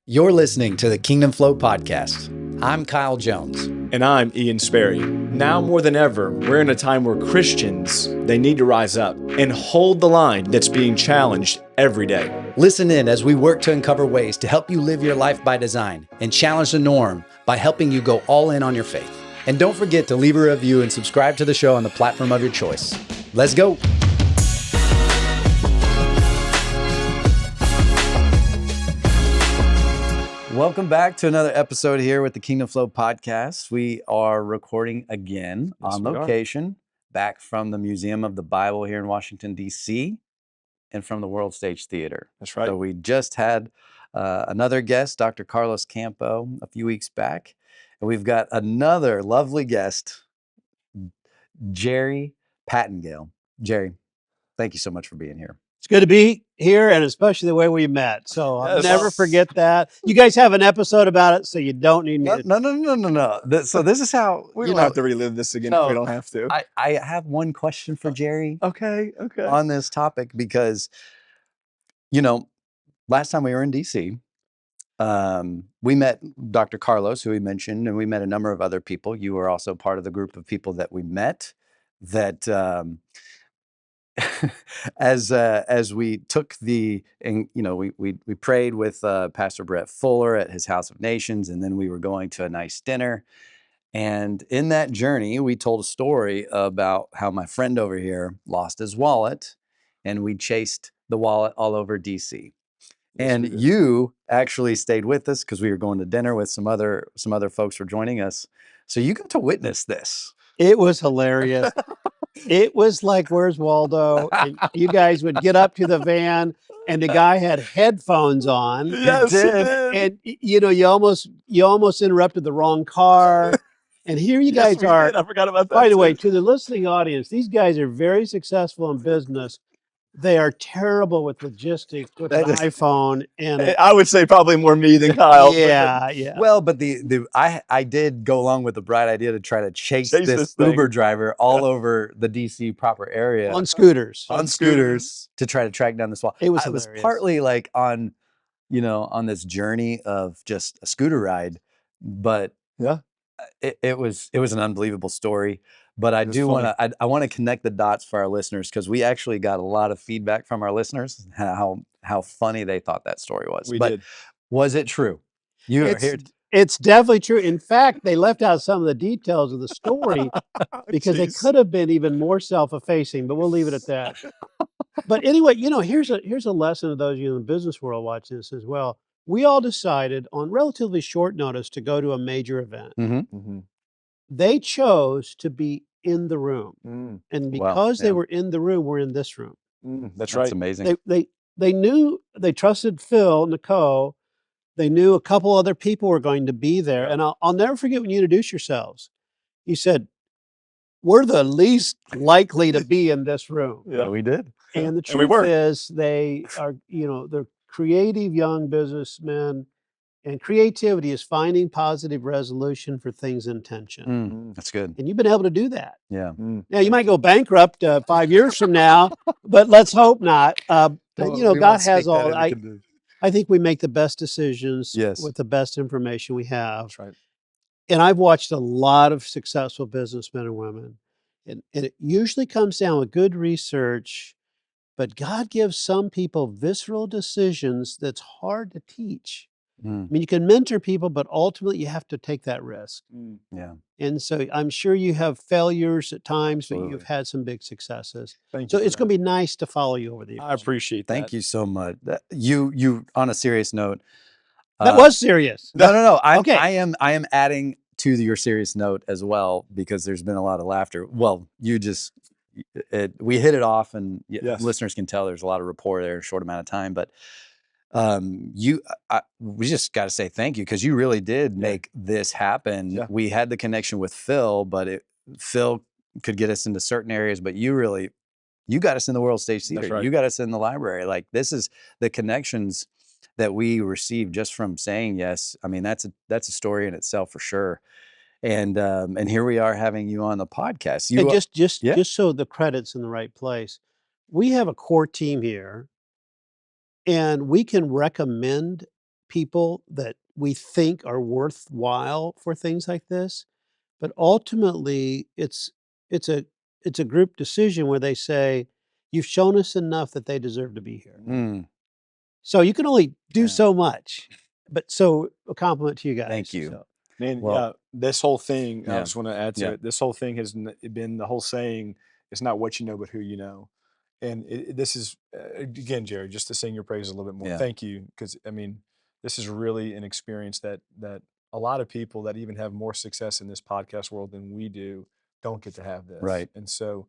You're listening to the Kingdom Flow Podcast. I'm Kyle Jones. And I'm Ian Sperry. Now more than ever, we're in a time where Christians, they need to rise up and hold the line that's being challenged every day. Listen in as we work to uncover ways to help you live your life by design and challenge the norm by helping you go all in on your faith. And don't forget to leave a review and subscribe to the show on the platform of your choice. Let's go. Welcome back to another episode here with the Kingdom Flow Podcast. We are recording again on location, back from the Museum of the Bible here in Washington, D.C., and from the World Stage Theater. That's right. So we just had another guest, Dr. Carlos Campo, a few weeks back. And we've got another lovely guest, Jerry Pattengale. Jerry, thank you so much for being here. It's good to be here, and especially the way we met. So I'll Yes. never forget that. You guys have an episode about it, so you don't need me to. No. So this is how We don't have to relive this again if we don't have to. I have one question for Jerry Okay. on this topic because, last time we were in DC, we met Dr. Carlos, who we mentioned, and we met a number of other people. You were also part of the group of people that we met that as we took we prayed with Pastor Brett Fuller at his House of Nations, and then we were going to a nice dinner. And in that journey, we told a story about how my friend over here lost his wallet, and we chased the wallet all over DC. And you actually stayed with us because we were going to dinner with some other folks were joining us. So you got to witness this. It was hilarious. It was like, where's Waldo? And you guys would get up to the van, and the guy had headphones on. Yes, He did. And you almost interrupted the wrong car. And here you guys we are. did. I forgot about that. By the too. way, to the listening audience, these guys are very successful in business. They are terrible with logistics, with an iPhone, and I would say probably more me than Kyle. yeah. Well, but I did go along with the bright idea to try to chase Chase this this thing. Uber driver all over the DC proper area On scooters. on scooters to try to track down this wall. It was I was hilarious. partly like on this journey of just a scooter ride, but Yeah. it was an unbelievable story. But I It was do want funny. to I want to connect the dots for our listeners because we actually got a lot of feedback from our listeners how funny they thought that story was. We But did. was it true? You are here. It's definitely true. In fact, they left out some of the details of the story because they Jeez. could have been even more self-effacing, but we'll leave it at that. But anyway, here's a lesson to those of you in the business world watching this as well. We all decided on relatively short notice to go to a major event. Mm-hmm. They chose to be in the room. Mm, And Wow, because yeah. they were in the room, we're in this room. that's That's right. amazing. They knew, they trusted Phil, Nicole. They knew a couple other people were going to be there. And I'll never forget when you introduced yourselves. You said, we're the least likely to be in this room. Yeah. We did. And the And we truth were. is they are, they're creative young businessmen, and creativity is finding positive resolution for things in tension. That's good. And you've been able to do that. Yeah. Now, you might go bankrupt 5 years from now, but let's hope not. But, God has all. I think we make the best decisions with the best information we have. That's right. And I've watched a lot of successful businessmen and women. And it usually comes down with good research, but God gives some people visceral decisions that's hard to teach. I mean, you can mentor people, but ultimately you have to take that risk. Yeah. And so I'm sure you have failures at times, but Absolutely. you've had some big successes. Thank So you. it's going to be nice to follow you over the years. I appreciate that. Thank you so much. You on a serious note. That was serious. No. Okay. I am adding to your serious note as well because there's been a lot of laughter. Well, we hit it off, and Yes. listeners can tell there's a lot of rapport there in a short amount of time. But we just got to say thank you because you really did make this happen. Yeah. We had the connection with Phil, but Phil could get us into certain areas, but you got us in the World Stage Theater. That's right. You got us in the library. Like, this is the connections that we received just from saying yes. I mean, that's a story in itself for sure. And here we are having you on the podcast. And just so the credit's in the right place, we have a core team here, and we can recommend people that we think are worthwhile for things like this, but ultimately it's a it's a group decision where they say, "You've shown us enough that they deserve to be here." Mm, So you can only do yeah. so much, but so a compliment to you Thank guys. you. So Man, Well, yeah, this whole thing, I yeah. just want to add to Yeah. it. This whole thing has been the whole saying, it's not what you know, but who you know. And this is, again, Jerry, just to sing your praise a little bit more. Yeah. Thank you. Because, I mean, this is really an experience that a lot of people that even have more success in this podcast world than we do don't get to have this. Right. And so,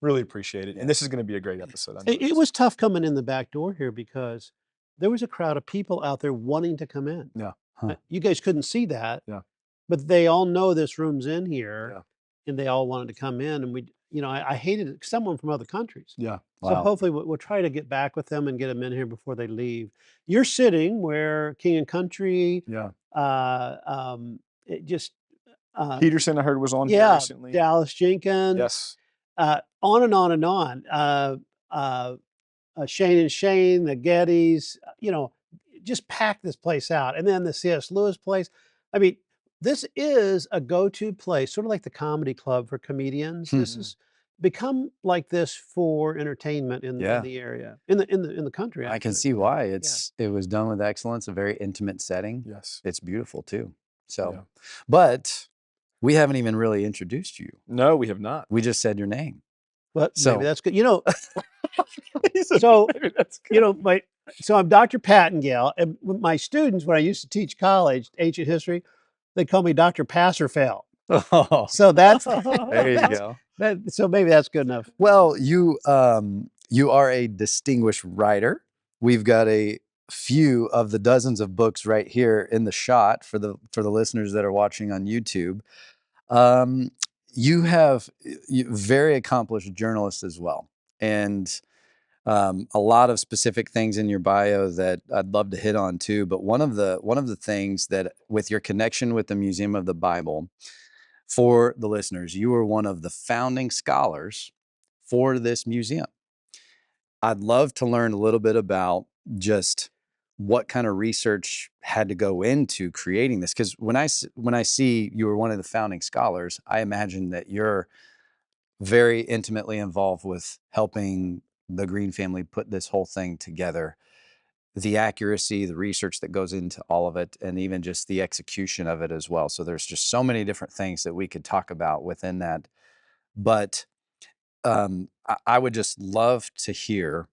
really appreciate it. Yeah. And this is going to be a great episode. I know it was tough coming in the back door here because there was a crowd of people out there wanting to come in. Yeah. Huh. You guys couldn't see that, Yeah. but they all know this room's in here, Yeah. and they all wanted to come in. And I hated it, someone from other countries. Yeah. So Wow. hopefully we'll try to get back with them and get them in here before they leave. You're sitting where King and Country, Yeah. it just Peterson, I heard, was on here yeah, recently. Dallas Jenkins, Yes. on and on and on. Shane and Shane, the Gettys, just pack this place out. And then the C.S. Lewis place. I mean, this is a go-to place, sort of like the comedy club for comedians. Hmm. This has become like this for entertainment in Yeah. the area, in the country. I can Actually, see why. It was done with excellence, a very intimate setting. Yes. It's beautiful too. So, Yeah. but we haven't even really introduced you. No, we have not. We just said your name. but So- maybe that's good. He said, So "Maybe that's good." so I'm Dr. Pattengale, and my students, when I used to teach college ancient history, they call me Dr. Passerfail. Oh, So that's there you go. so maybe that's good enough. Well, you are a distinguished writer. We've got a few of the dozens of books right here in the shot for the listeners that are watching on YouTube. You have very accomplished journalist as well, and a lot of specific things in your bio that I'd love to hit on too. But one of the things that, with your connection with the Museum of the Bible, for the listeners, you were one of the founding scholars for this museum. I'd love to learn a little bit about just what kind of research had to go into creating this. Because when I see you were one of the founding scholars, I imagine that you're very intimately involved with helping the Green family put this whole thing together. The accuracy, the research that goes into all of it, and even just the execution of it as well. So there's just so many different things that we could talk about within that. But I would just love to hear,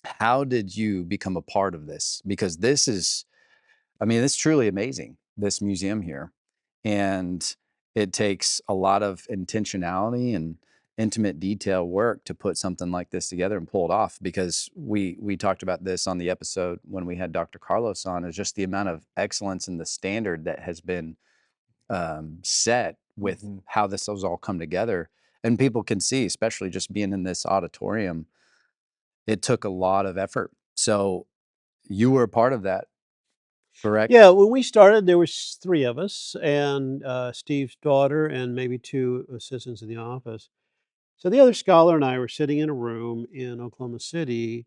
how did you become a part of this? Because this is, I mean, it's truly amazing, this museum here. And it takes a lot of intentionality and intimate detail work to put something like this together and pull it off. Because we talked about this on the episode when we had Dr. Carlos on, is just the amount of excellence and the standard that has been set with how this has all come together. And people can see, especially just being in this auditorium, it took a lot of effort. So you were a part of that, correct? Yeah, when we started, there was 3 of us and Steve's daughter and maybe 2 assistants in the office. So the other scholar and I were sitting in a room in Oklahoma City.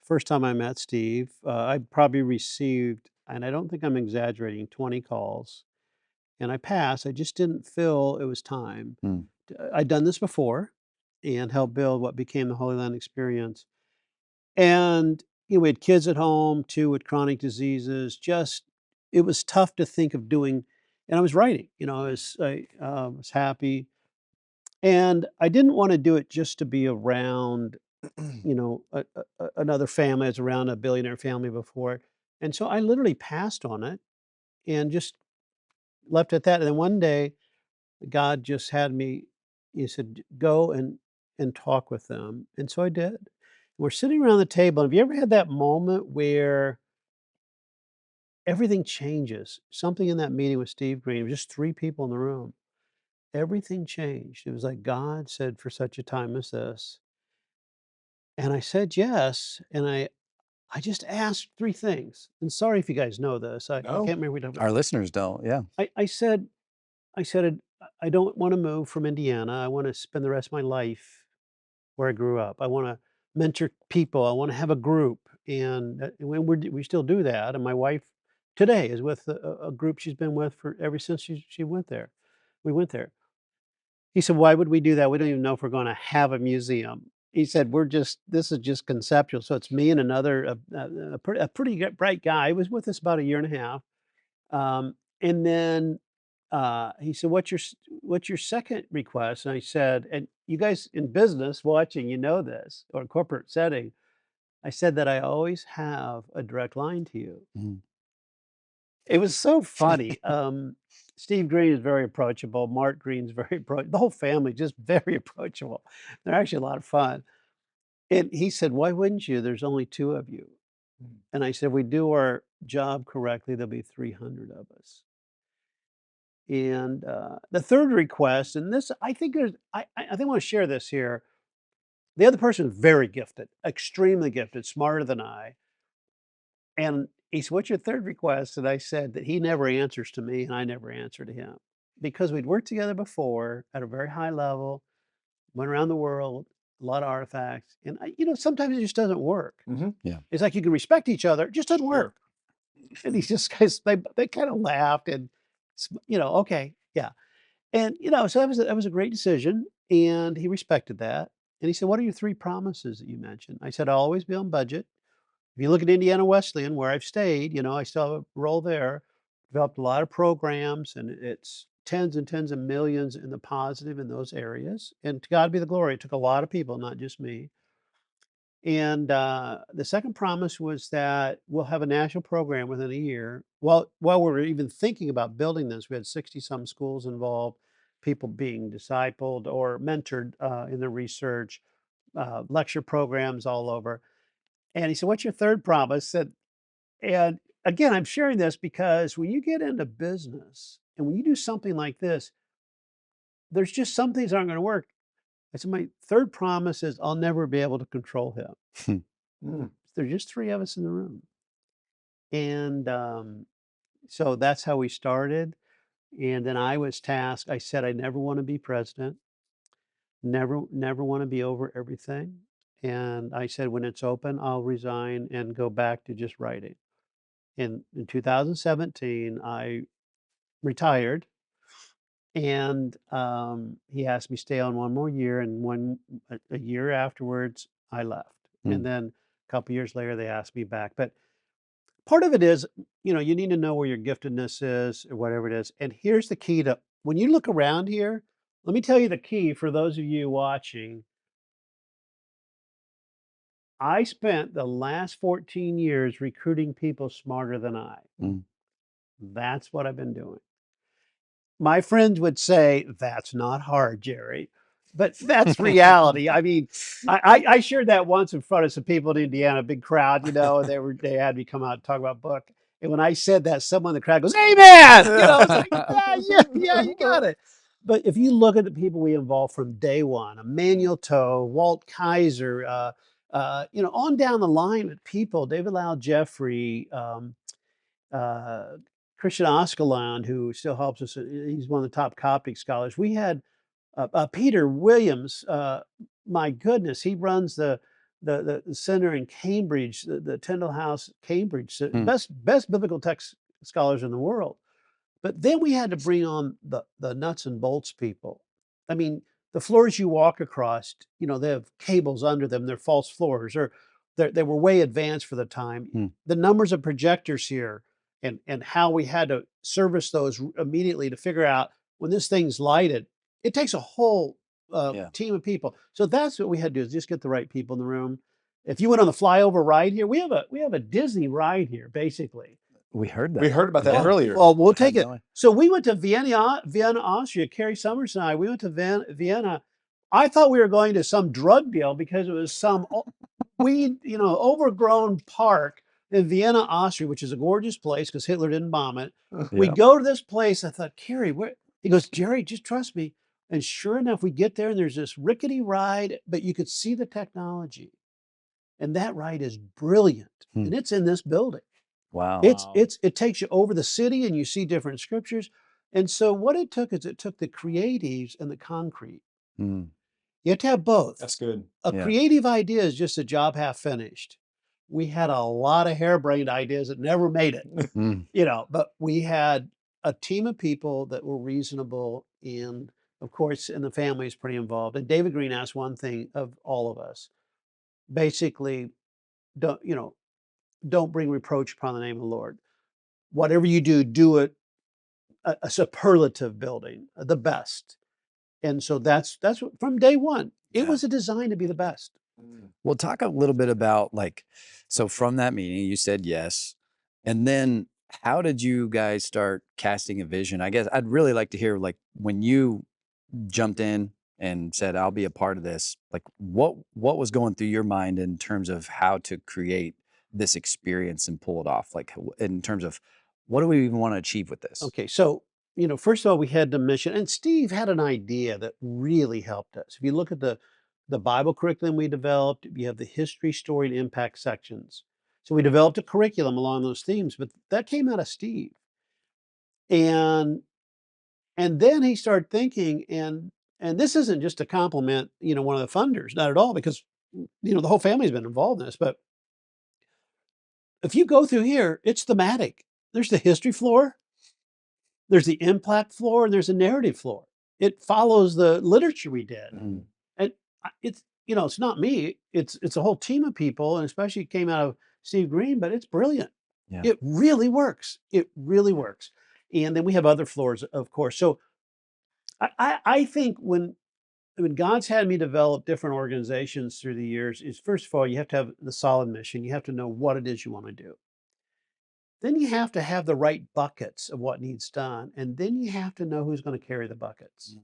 First time I met Steve, I probably received, and I don't think I'm exaggerating, 20 calls. And I passed. I just didn't feel it was time. Hmm. I'd done this before and helped build what became the Holy Land Experience. And we had kids at home, 2 with chronic diseases. Just it was tough to think of doing. And I was writing. I was happy, and I didn't want to do it just to be around, another family. I was around a billionaire family before, and so I literally passed on it and just left it at that. And then one day, God just had me. He said, "Go and talk with them," and so I did. We're sitting around the table. Have you ever had that moment where everything changes? Something in that meeting with Steve Green, it was just 3 people in the room. Everything changed. It was like God said, "For such a time as this." And I said yes, and I just asked 3 things. And sorry if you guys know this. I No. can't remember what we talked Our about. listeners don't, yeah. I said, I don't want to move from Indiana. I want to spend the rest of my life where I grew up. I want to mentor people. I want to have a group. and we still do that. And my wife today is with a group she's been with for ever since she went there. We went there. He said, "Why would we do that? We don't even know if we're going to have a museum." He said, this is just conceptual. So it's me and another a pretty bright guy. He was with us about a year and a half. And then he said, what's your second request?" And I said, and you guys in business watching, you know this, or corporate setting, I said that I always have a direct line to you. Mhm. It was so funny. Steve Green is very approachable. Mark Green's very approachable. The whole family just very approachable. They're actually a lot of fun. And he said, "Why wouldn't you? There's only two of you." And I said, "We do our job correctly, there'll be 300 of us." And the third request, and this, I think I think I want to share this here. The other person is very gifted, extremely gifted, smarter than I. And he said, "What's your third request?" And I said that he never answers to me and I never answer to him because we'd worked together before at a very high level, went around the world, a lot of artifacts. And, sometimes it just doesn't work. Yeah. It's like you can respect each other, it just doesn't work. And he's just, guys, they kind of laughed and, okay, yeah. And, so that was a great decision. And he respected that. And he said, "What are your three promises that you mentioned?" I said, "I'll always be on budget. If you look at Indiana Wesleyan, where I've stayed, I still have a role there, developed a lot of programs, and it's tens and tens of millions in the positive in those areas. And to God be the glory, it took a lot of people, not just me. And the second promise was that we'll have a national program within a year. While we were even thinking about building this, we had 60 some schools involved, people being discipled or mentored in the research, lecture programs all over. And he said, "What's your third promise?" And again, I'm sharing this because when you get into business and when you do something like this, there's just some things aren't going to work. I said, "My third promise is I'll never be able to control him." There's just three of us in the room. And so that's how we started. And then I was tasked, I said, "I never want to be president, never want to be over everything." And I said, "When it's open, I'll resign and go back to just writing." In 2017, I retired, and he asked me to stay on one more year, and a year afterwards, I left. Mm. And then a couple years later, they asked me back. But part of it is, you need to know where your giftedness is or whatever it is. And here's the key to when you look around here. Let me tell you the key for those of you watching. I spent the last 14 years recruiting people smarter than I. Mm. That's what I've been doing. My friends would say, "That's not hard, Jerry." But that's reality. I mean, I shared that once in front of some people in Indiana, a big crowd, they had me come out and talk about book. And when I said that, someone in the crowd goes, "Amen!" It's like, yeah, you got it. But if you look at the people we involved from day one, Emmanuel Toe, Walt Kaiser, on down the line with people, David Lau Jeffrey, uh, Christian Askeland, who still helps us. He's one of the top Coptic scholars. We had Peter Williams. My goodness, he runs the center in Cambridge, the Tyndall House, Cambridge, best biblical text scholars in the world. But then we had to bring on the nuts and bolts people. I mean, the floors you walk across, they have cables under them. They're false floors, or they were way advanced for the time. The numbers of projectors here, and how we had to service those immediately to figure out when this thing's lighted. It takes a whole team of people. So that's what we had to do, is just get the right people in the room. If you went on the flyover ride here, we have a Disney ride here, basically. We heard that. We heard about that earlier. Well, we'll take it. No. So we went to Vienna, Austria. Carrie Summers and I, we went to Vienna. I thought we were going to some drug deal because it was some overgrown park in Vienna, Austria, which is a gorgeous place because Hitler didn't bomb it. We go to this place. I thought, "Carrie, where?" He goes, "Jerry, just trust me." And sure enough, we get there and there's this rickety ride, but you could see the technology. And that ride is brilliant. And it's in this building. Wow. It takes you over the city and you see different scriptures. And so what it took is it took the creatives and the concrete. You have to have both. That's good. A creative idea is just a job half finished. We had a lot of harebrained ideas that never made it, Mm. but we had a team of people that were reasonable, and of course, and the family is pretty involved. And David Green asked one thing of all of us, basically, don't, don't bring reproach upon the name of the Lord. Whatever you do, do it a superlative building, the best. And so that's what, from day one, it Yeah. was a design to be the best. Well, talk a little bit about so from that meeting, you said yes. And then how did you guys start casting a vision? I guess I'd really like to hear when you jumped in and said, I'll be a part of this, what was going through your mind in terms of how to create this experience and pull it off? In terms of what do we even want to achieve with this? Okay, so first of all, we had the mission, and Steve had an idea that really helped us. If you look at the Bible curriculum we developed, you have the history, story, and impact sections. So we developed a curriculum along those themes, but that came out of Steve. And then he started thinking, and this isn't just a compliment, one of the funders, not at all, because the whole family's been involved in this. But if you go through here, it's thematic. There's the history floor, there's the impact floor, and there's a narrative floor. It follows the literature we did. Mhm. And it's it's not me. It's a whole team of people, and especially it came out of Steve Green, but it's brilliant. Yeah. It really works. It really works. And then we have other floors, of course. So I think when God's had me develop different organizations through the years, is first of all, you have to have the solid mission. You have to know what it is you want to do. Then you have to have the right buckets of what needs done. And then you have to know who's going to carry the buckets.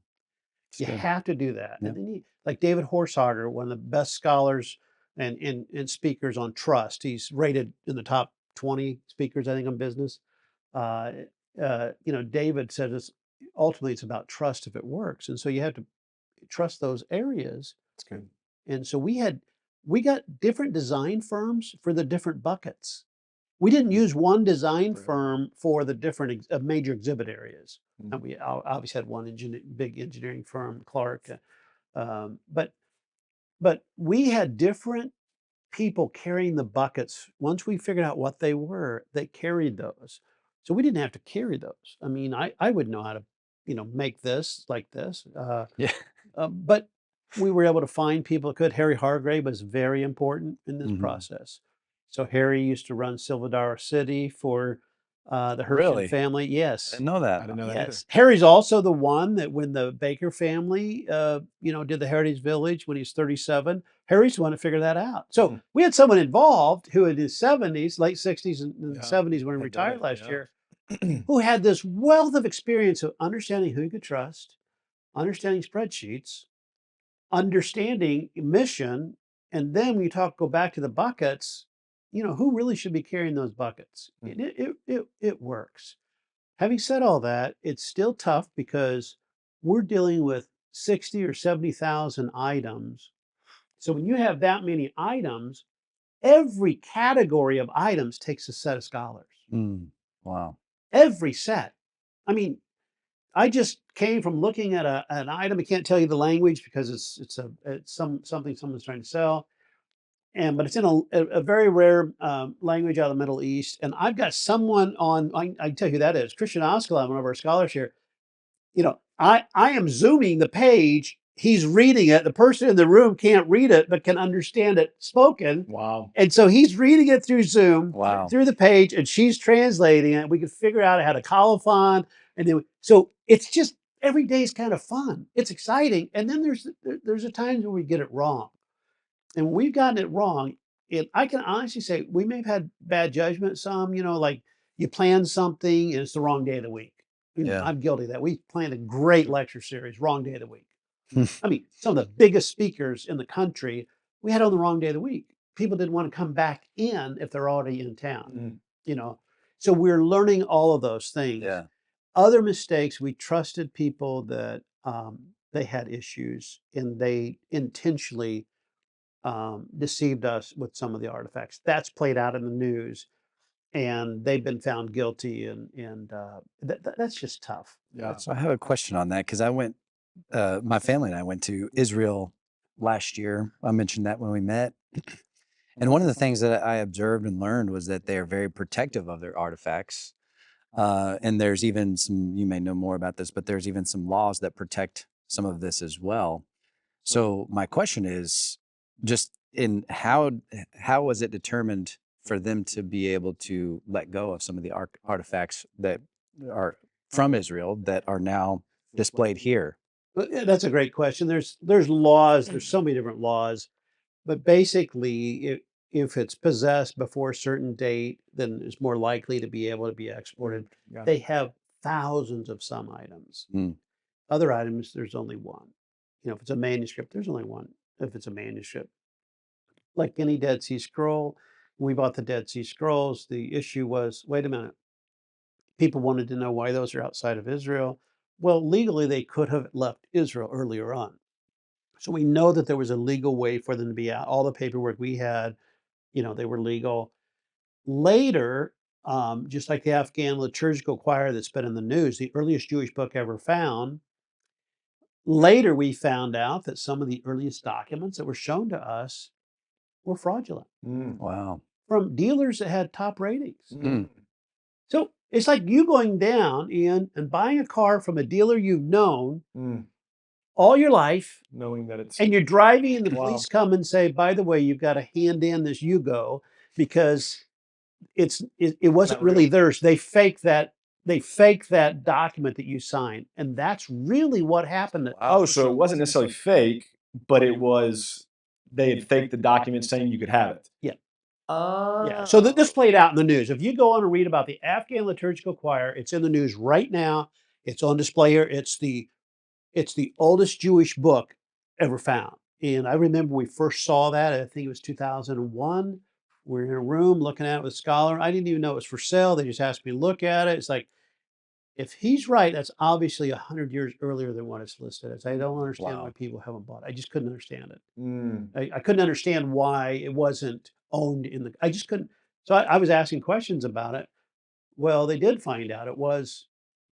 It's You good. have to do that. Yeah. And then like David Horsager, one of the best scholars and speakers on trust. He's rated in the top 20 speakers, I think, on business. Uh, David said ultimately it's about trust if it works. And so you have to trust those areas. That's good. And so we got different design firms for the different buckets. We didn't use one design Right. firm for the different major exhibit areas. Mhm. And we obviously had one big engineering firm, Clark, but we had different people carrying the buckets. Once we figured out what they were, they carried those. So we didn't have to carry those. I mean, I would know how to, make this like this. Yeah. But we were able to find people that could. Harry Hargrave was very important in this Mhm. process. So Harry used to run Silverdara City for the Hershin Really? family. I Yes. didn't know that. I didn't know that either. Yes. Harry's also the one that when the Baker family, did the Heritage Village when he's 37, Harry's the one to figure that out. So Mhm. we had someone involved who in his 70s, late 60s and Yeah, 70s when he had done retired it, last yeah. year, who had this wealth of experience of understanding who you could trust, understanding spreadsheets, understanding mission, and then when you go back to the buckets, who really should be carrying those buckets? Mm. It works. Having said all that, it's still tough because we're dealing with 60 or 70,000 items. So when you have that many items, every category of items takes a set of scholars. Mm. Wow. Every set. I mean, I just came from looking at an item. I can't tell you the language because it's something someone's trying to sell, but it's in a very rare language out of the Middle East. And I've got someone on. I can tell you who that is. Christian Oskala, one of our scholars here. I am zooming the page. He's reading it. The person in the room can't read it, but can understand it spoken. Wow. And so he's reading it through Zoom, Wow. through the page, and she's translating it. We could figure out how to colophon, and then so it's just every day is kind of fun. It's exciting, and then there's a times where we get it wrong, and when we've gotten it wrong, I can honestly say we may have had bad judgment. Some, like you plan something and it's the wrong day of the week. Yeah. I'm guilty of that. We planned a great lecture series, wrong day of the week. I mean, some of the biggest speakers in the country, we had on the wrong day of the week. People didn't want to come back in if they're already in town, Mm. So we're learning all of those things. Yeah. Other mistakes, we trusted people that they had issues and they intentionally deceived us with some of the artifacts. That's played out in the news, and they've been found guilty, and that's just tough. Yeah. So I have a question on that because my family and I went to Israel last year. I mentioned that when we met. And one of the things that I observed and learned was that they are very protective of their artifacts. And there's even some, you may know more about this, but there's even some laws that protect some of this as well. So my question is just in how was it determined for them to be able to let go of some of the artifacts that are from Israel that are now displayed here? Yeah, that's a great question. There's laws. There's so many different laws, but basically, if it's possessed before a certain date, then it's more likely to be able to be exported. Got They it. have thousands of some items. Mm. Other items, there's only one. If it's a manuscript, there's only one. If it's a manuscript, like any Dead Sea Scroll, we bought the Dead Sea Scrolls. The issue was, wait a minute, people wanted to know why those are outside of Israel. Well, legally, they could have left Israel earlier on. So we know that there was a legal way for them to be out. All the paperwork we had, they were legal. Later, just like the Afghan liturgical choir that's been in the news, the earliest Jewish book ever found. Later, we found out that some of the earliest documents that were shown to us were fraudulent Wow. from dealers that had top ratings. Mm. So it's like you going down and buying a car from a dealer you've known all your life, Knowing that it's and you're driving, and the Wow. police come and say, "By the way, you've got to hand in this Yugo because it wasn't not real. really theirs. They faked that. They faked that document that you signed, and that's really what happened." Oh, so it wasn't necessarily fake, but it was they had faked the document saying you could have it. Yeah. Oh. Yeah. So this played out in the news. If you go on and read about the Afghan liturgical choir, it's in the news right now. It's on display here. It's the oldest Jewish book ever found. And I remember we first saw that. I think it was 2001. We're in a room looking at it with a scholar. I didn't even know it was for sale. They just asked me to look at it. It's like, if he's right, that's obviously 100 years earlier than what it's listed as. I don't understand Wow. why people haven't bought it. I just couldn't understand it. Mm. I couldn't understand why it wasn't owned in the. I just couldn't. So I was asking questions about it. Well, they did find out it was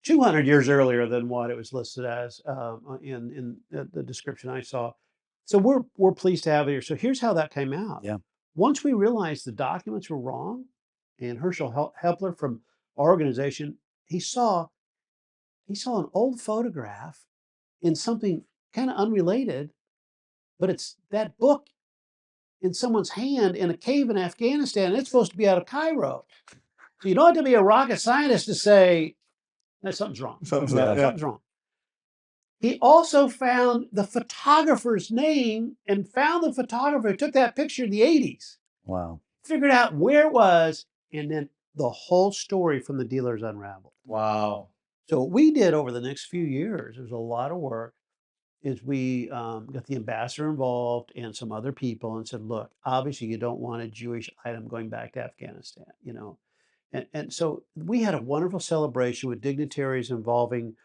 200 years earlier than what it was listed as in the description I saw. So we're pleased to have it here. So here's how that came out. Yeah. Once we realized the documents were wrong, and Herschel Hepler from our organization, he saw an old photograph in something kind of unrelated, but it's that book in someone's hand in a cave in Afghanistan. And it's supposed to be out of Cairo. So you don't have to be a rocket scientist to say that something's wrong. Something's Yeah. yeah. Something's wrong. He also found the photographer's name and found the photographer who took that picture in the 80s, Wow. figured out where it was, and then the whole story from the dealers unraveled. Wow. So what we did over the next few years, there's a lot of work, is we got the ambassador involved and some other people and said, look, obviously you don't want a Jewish item going back to Afghanistan, And so we had a wonderful celebration with dignitaries involving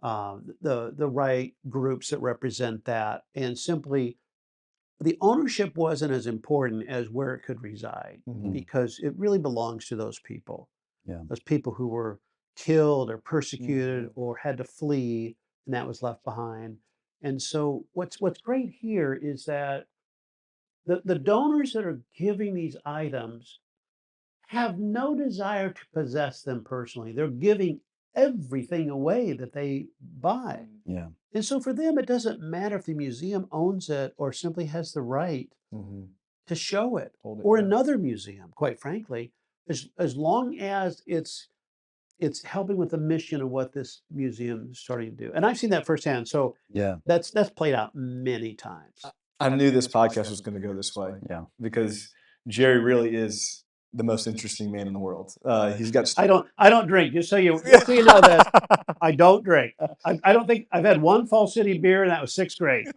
the right groups that represent that. And simply, the ownership wasn't as important as where it could reside because it really belongs to those people. Yeah. Those people who were killed or persecuted or had to flee, and that was left behind. And so what's great here is that the donors that are giving these items have no desire to possess them personally. They're giving everything away that they buy. Yeah. And so for them, it doesn't matter if the museum owns it or simply has the right to show it, Hold it, or yeah. another museum, quite frankly, as long as it's helping with the mission of what this museum is starting to do. And I've seen that firsthand. So Yeah. that's played out many times. I knew this podcast was going to go this way Yeah. because Jerry really is the most interesting man in the world. He's got. I don't drink. Just so you know this, I don't drink. I don't think I've had one Fall City beer, and that was 6th grade.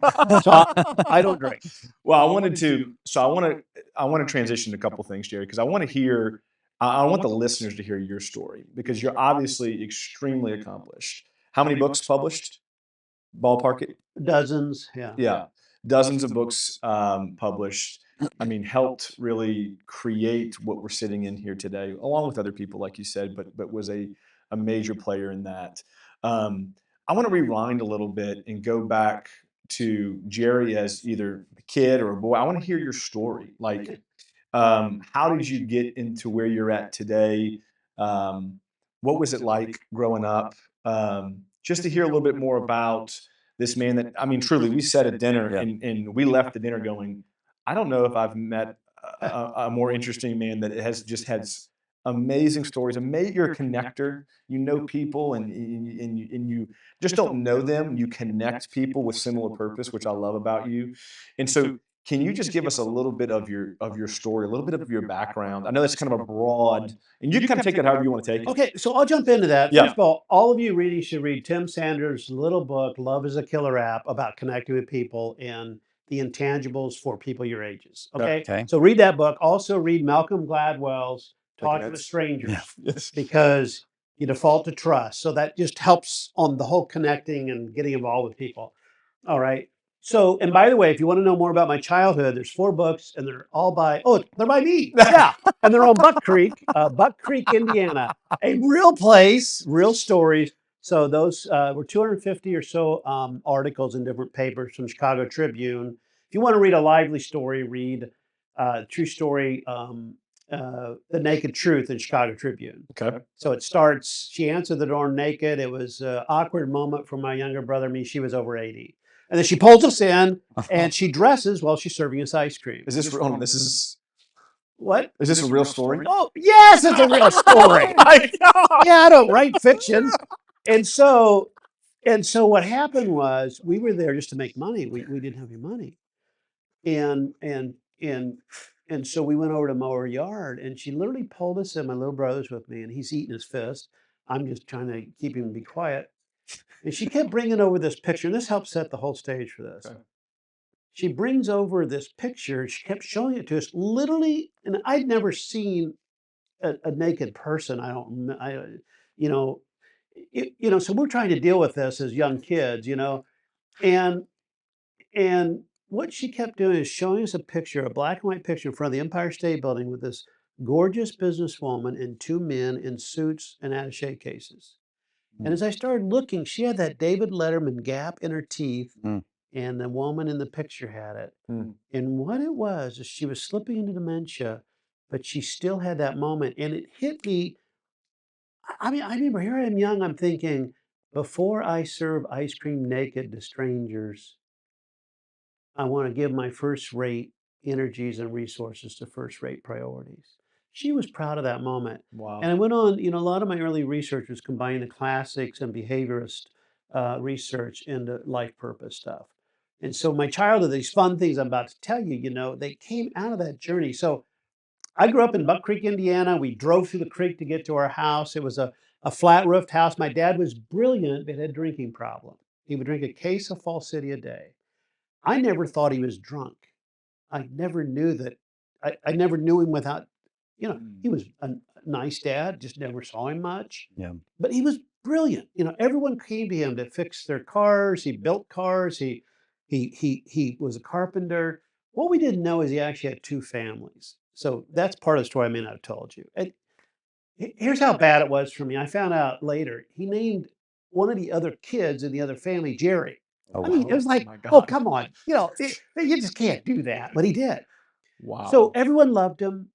So I don't drink. Well, I wanted to. So I want to transition to a couple things, Jerry, because I want to hear. I want the listeners to hear your story because you're obviously extremely accomplished. How many books published? Ballpark it. Dozens, yeah. Yeah, dozens of books published. I mean, helped really create what we're sitting in here today, along with other people, like you said, but was a major player in that. I want to rewind a little bit and go back to Jerry as either a kid or a boy. I want to hear your story. Like, How did you get into where you're at today? What was it like growing up? Just to hear a little bit more about this man that, I mean, truly, we sat at dinner Yeah. and we left the dinner going, I don't know if I've met a more interesting man that has just had amazing stories. You're a connector. You know people, and you just don't know them. You connect people with similar purpose, which I love about you. And so, can you just give us a little bit of your story, a little bit of your background? I know that's kind of a broad, and you can kind of take it however you want to take it. Okay, so I'll jump into that. Yeah. First of all of you reading should read Tim Sanders' little book, Love is a Killer App, about connecting with people and the intangibles for people your ages. Okay. Okay. So read that book. Also read Malcolm Gladwell's Talking with notes. Strangers, Yeah. Yes. because you default to trust. So that just helps on the whole connecting and getting involved with people. All right. So, and by the way, if you want to know more about my childhood, there's 4 books and they're all they're by me. Yeah. And they're on Buck Creek, Indiana, a real place, real stories. So those were 250 or so articles in different papers from Chicago Tribune. If you want to read a lively story, read True Story, The Naked Truth in Chicago Tribune. Okay. So it starts, she answered the door naked. It was an awkward moment for my younger brother and me. She was over 80. And then she pulls us in and she dresses while she's serving us ice cream. Is this hold on? This is What? this a real story? Oh, yes, it's a real story. Oh my God. Yeah, I don't write fiction. And so what happened was we were there just to make money. We didn't have any money. And so we went over to mow her yard and she literally pulled us in. My little brother's with me and he's eating his fist. I'm just trying to keep him to be quiet. And she kept bringing over this picture. And this helped set the whole stage for this. Okay. She brings over this picture. She kept showing it to us literally. And I'd never seen a naked person. You know, so we're trying to deal with this as young kids, and what she kept doing is showing us a picture, a black and white picture in front of the Empire State Building with this gorgeous businesswoman and 2 men in suits and attaché cases. And as I started looking, she had that David Letterman gap in her teeth, Mm. and the woman in the picture had it. Mm. And what it was is she was slipping into dementia, but she still had that moment. And it hit me. I mean, I remember here I am young, I'm thinking, before I serve ice cream naked to strangers, I want to give my first rate energies and resources to first rate priorities. She was proud of that moment. Wow. And I went on, a lot of my early research was combining the classics and behaviorist research into life purpose stuff. And so my childhood, these fun things I'm about to tell you, they came out of that journey. So I grew up in Buck Creek, Indiana. We drove through the creek to get to our house. It was a flat roofed house. My dad was brilliant, but had a drinking problem. He would drink a case of Fall City a day. I never thought he was drunk. I never knew that. I never knew him without, he was a nice dad, just never saw him much. Yeah. But he was brilliant. Everyone came to him to fix their cars. He built cars. He was a carpenter. What we didn't know is he actually had 2 families. So that's part of the story I may not have told you. And here's how bad it was for me. I found out later he named one of the other kids in the other family Jerry. Oh, I mean, it was Oh like, my oh, God. come on. You just can't do that. But he did. Wow. So everyone loved him.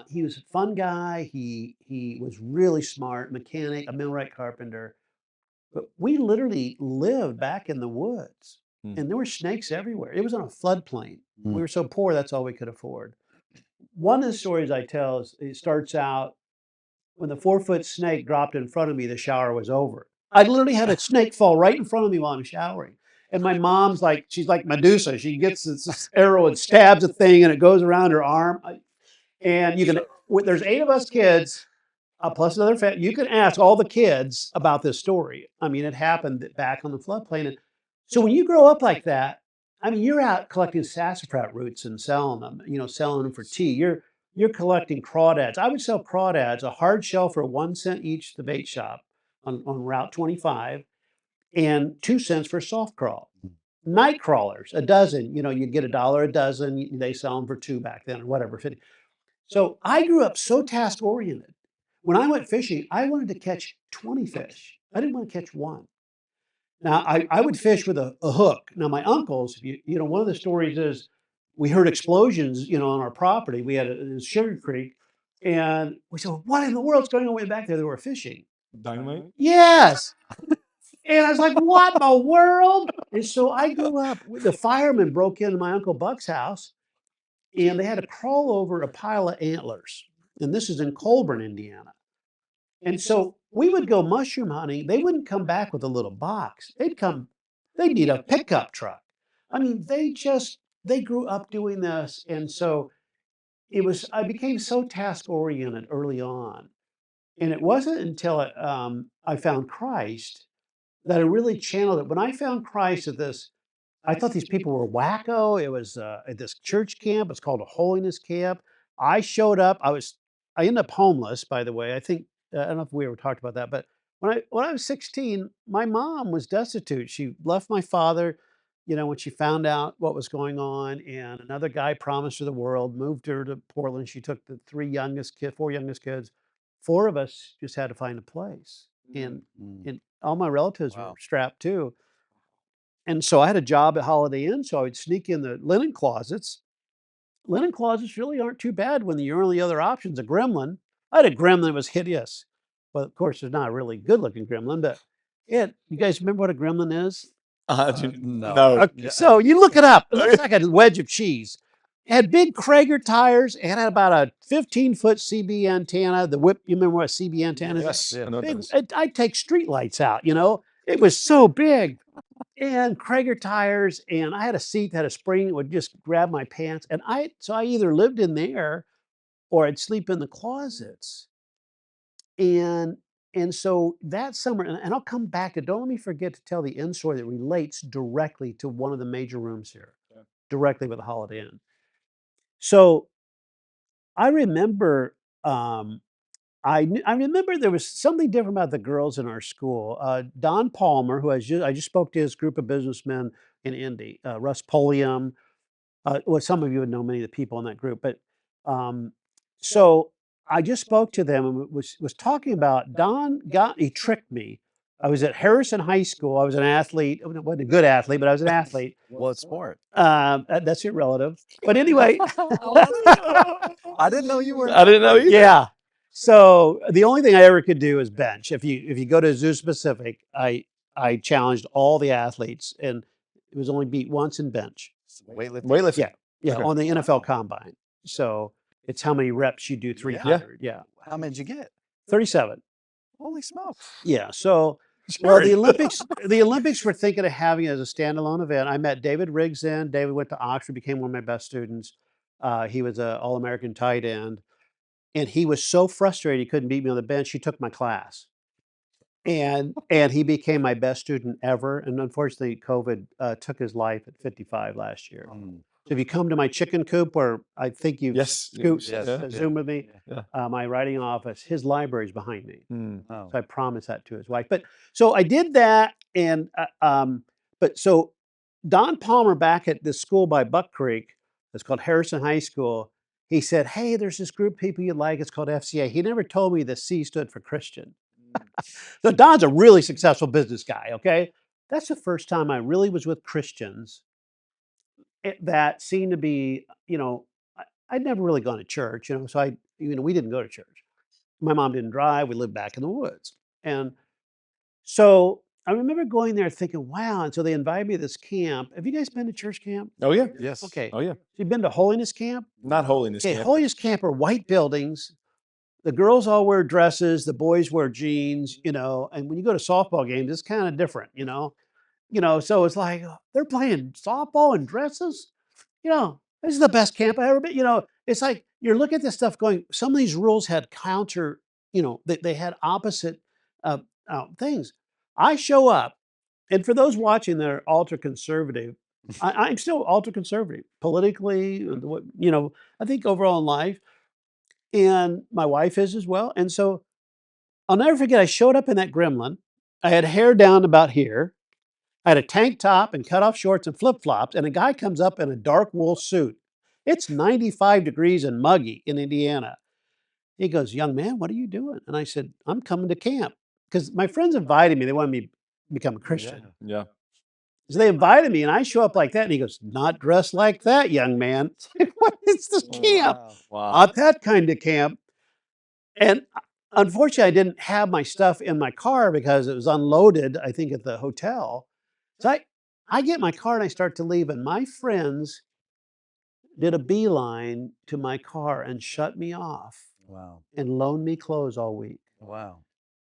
He was a fun guy. He was really smart, mechanic, a millwright carpenter. But we literally lived back in the woods, Hmm. and there were snakes everywhere. It was on a floodplain. Mm. We were so poor, that's all we could afford. One of the stories I tell is it starts out when the 4-foot snake dropped in front of me, the shower was over. I literally had a snake fall right in front of me while I'm showering. And my mom's like, she's like Medusa. She gets this arrow and stabs a thing and it goes around her arm. And there's 8 of us kids, plus another family. You can ask all the kids about this story. I mean, it happened back on the floodplain. And so when you grow up like that, I mean, you're out collecting sassafras roots and selling them, selling them for tea. You're collecting crawdads. I would sell crawdads, a hard shell for 1 cent each at the bait shop on Route 25, and 2 cents for soft crawl. Night crawlers, a dozen, you get $1 a dozen. They sell them for 2 back then or whatever. 50. So I grew up so task oriented. When I went fishing, I wanted to catch 20 fish. I didn't want to catch 1. Now, I would fish with a hook. Now, my uncles, one of the stories is we heard explosions, on our property. We had a Sugar Creek, and we said, "What in the world's going on?" We went back there. They were fishing. Dynamite? Yes. And I was like, "What in the world?" And so I grew up. The firemen broke into my Uncle Buck's house, and they had to crawl over a pile of antlers. And this is in Colburn, Indiana. And so we would go mushroom hunting. They wouldn't come back with a little box. They'd need a pickup truck. I mean, they grew up doing this. And so I became so task oriented early on. And it wasn't until I found Christ that I really channeled it. When I found Christ I thought these people were wacko. It was at this church camp. It's called a holiness camp. I showed up. I ended up homeless, by the way. I think I don't know if we ever talked about that, but when I was 16, my mom was destitute. She left my father, when she found out what was going on, and another guy promised her the world, moved her to Portland. She took the four youngest kids. Four of us just had to find a place, and Mm. and all my relatives Wow. were strapped too. And so I had a job at Holiday Inn, so I would sneak in the linen closets. Linen closets really aren't too bad when your only other option's a gremlin. I had a gremlin that was hideous. Well, of course, it's not a really good-looking gremlin, but you guys remember what a gremlin is? No. No. Okay, Yeah. so you look it up. It looks like a wedge of cheese. It had big Krager tires. It had about a 15-foot CB antenna. You remember what CB antenna is? Yes, Yeah. I know what that Big, is. I'd take street lights out, It was so big. And Krager tires, and I had a seat that had a spring that would just grab my pants. So I either lived in there or I'd sleep in the closets. And and so that summer, and I'll come back to, don't let me forget to tell the end story that relates directly to one of the major rooms here, Yeah. directly with the Holiday Inn. So I remember, I remember there was something different about the girls in our school. Don Palmer, who I just spoke to his group of businessmen in Indy, Russ Polium. Well, some of you would know many of the people in that group, but um, so I just spoke to them and was talking about he tricked me. I was at Harrison High School. I was an athlete. I wasn't a good athlete, but I was an athlete. What sport? That's irrelative. But anyway, I didn't know you were an I didn't know athlete. either. yeah. So the only thing I ever could do is bench. If you go to Zoo Specific, I challenged all the athletes, and it was only beat once in bench. Weightlifting. Weightlifting. Yeah, yeah, Okay. on the NFL Combine. So it's how many reps you do, 300. Yeah, How many did you get? 37. Holy smokes. Yeah. So well, Jerry. the Olympics were thinking of having it as a standalone event. I met David Riggs then. David went to Oxford, became one of my best students. He was an All-American tight end. And he was so frustrated he couldn't beat me on the bench, he took my class. And he became my best student ever. And unfortunately, COVID took his life at 55 last year. Mm. So if you come to my chicken coop, where I think you've Yes, scooped, yes, yeah. Zoom with me, Yeah. my writing office, his library is behind me. Oh. So I promised that to his wife. But so I did that, and but so Don Palmer back at this school by Buck Creek, it's called Harrison High School. He said, "Hey, there's this group of people you like. It's called FCA." He never told me the C stood for Christian. So Don's a really successful business guy. Okay, that's the first time I really was with Christians that seemed to be, I'd never really gone to church, so we didn't go to church. My mom didn't drive. We lived back in the woods. And so I remember going there thinking, wow. And so they invited me to this camp. Have you guys been to church camp? Oh yeah. Yes. Okay. Oh yeah. So you've been to holiness camp? Not holiness Okay. camp. Holiness camp are white buildings. The girls all wear dresses. The boys wear jeans, and when you go to softball games, it's kind of different, so it's like they're playing softball in dresses. This is the best camp I ever been. It's like you're looking at this stuff going, some of these rules had counter, they had opposite things. I show up, and for those watching that are ultra conservative, I'm still ultra conservative politically, I think overall in life, and my wife is as well. And so I'll never forget, I showed up in that gremlin. I had hair down about here. I had a tank top and cut off shorts and flip flops, and a guy comes up in a dark wool suit. It's 95 degrees and muggy in Indiana. He goes, "Young man, what are you doing?" And I said, "I'm coming to camp." Because my friends invited me. They wanted me to become a Christian. Yeah. So they invited me, and I show up like that, and he goes, "Not dressed like that, young man." It's like, what is this camp? Wow. Not that kind of camp. And unfortunately, I didn't have my stuff in my car because it was unloaded, I think, at the hotel. So I get in my car and I start to leave, and my friends did a beeline to my car and shut me off Wow. and loaned me clothes all week. Wow.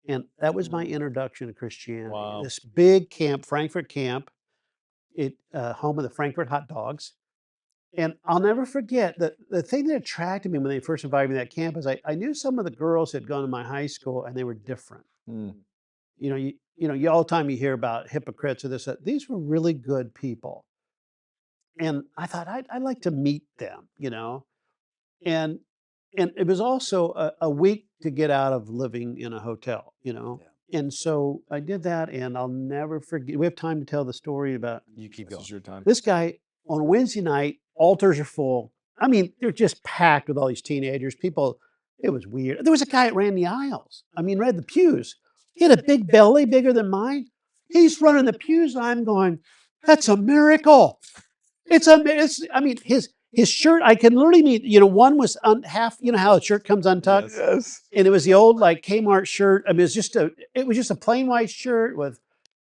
And that was my introduction to Christianity. Wow. This big camp, Frankfurt camp, home of the Frankfurt hot dogs. And I'll never forget that the thing that attracted me when they first invited me to that camp is I knew some of the girls had gone to my high school and they were different. Mm. You all the time you hear about hypocrites or this, that. These were really good people. And I thought I'd like to meet them, And and it was also a week to get out of living in a hotel. Yeah. And so I did that, and I'll never forget. We have time to tell the story about You keep This going. is your time. this guy on Wednesday night. Altars are full. I mean, they're just packed with all these teenagers. People, it was weird. There was a guy that ran the aisles. I mean, read the pews. He had a big belly, bigger than mine. He's running the pews. I'm going, that's a miracle. I mean, his shirt, I can literally mean, one was half, how a shirt comes untucked. Yes. And it was the old like Kmart shirt. I mean, it was just a plain white shirt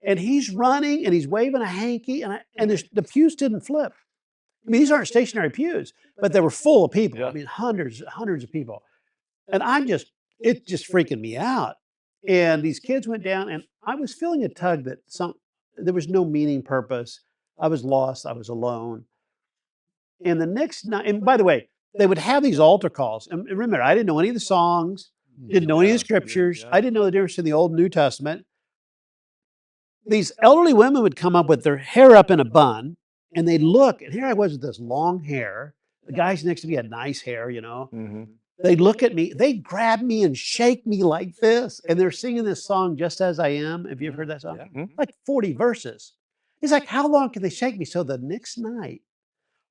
and he's running and he's waving a hanky and the pews didn't flip. I mean, these aren't stationary pews, but they were full of people. Yeah. I mean, hundreds of people. And it's just freaking me out. And these kids went down and I was feeling a tug that there was no meaning, purpose. I was lost. I was alone. And the next night, and by the way, they would have these altar calls. And remember, I didn't know any of the songs, didn't know any of the scriptures. I didn't know the difference in the Old and New Testament. These elderly women would come up with their hair up in a bun, and they'd look, and here I was with this long hair. The guys next to me had nice hair. Mm-hmm. They'd look at me, they'd grab me and shake me like this, and they're singing this song, Just As I Am. Have you ever heard that song? Yeah. Like 40 verses. It's like, how long can they shake me? So the next night,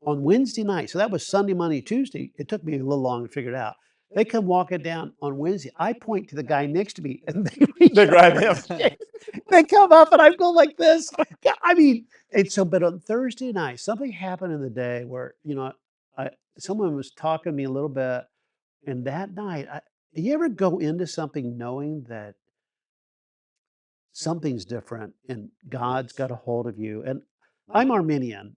on Wednesday night, so that was Sunday, Monday, Tuesday. It took me a little long to figure it out. They come walking down on Wednesday. I point to the guy next to me, and They grab him. They come up, and I go like this. I mean, but on Thursday night, something happened in the day where someone was talking to me a little bit, and that night, you ever go into something knowing that something's different and God's got a hold of you? And I'm Arminian.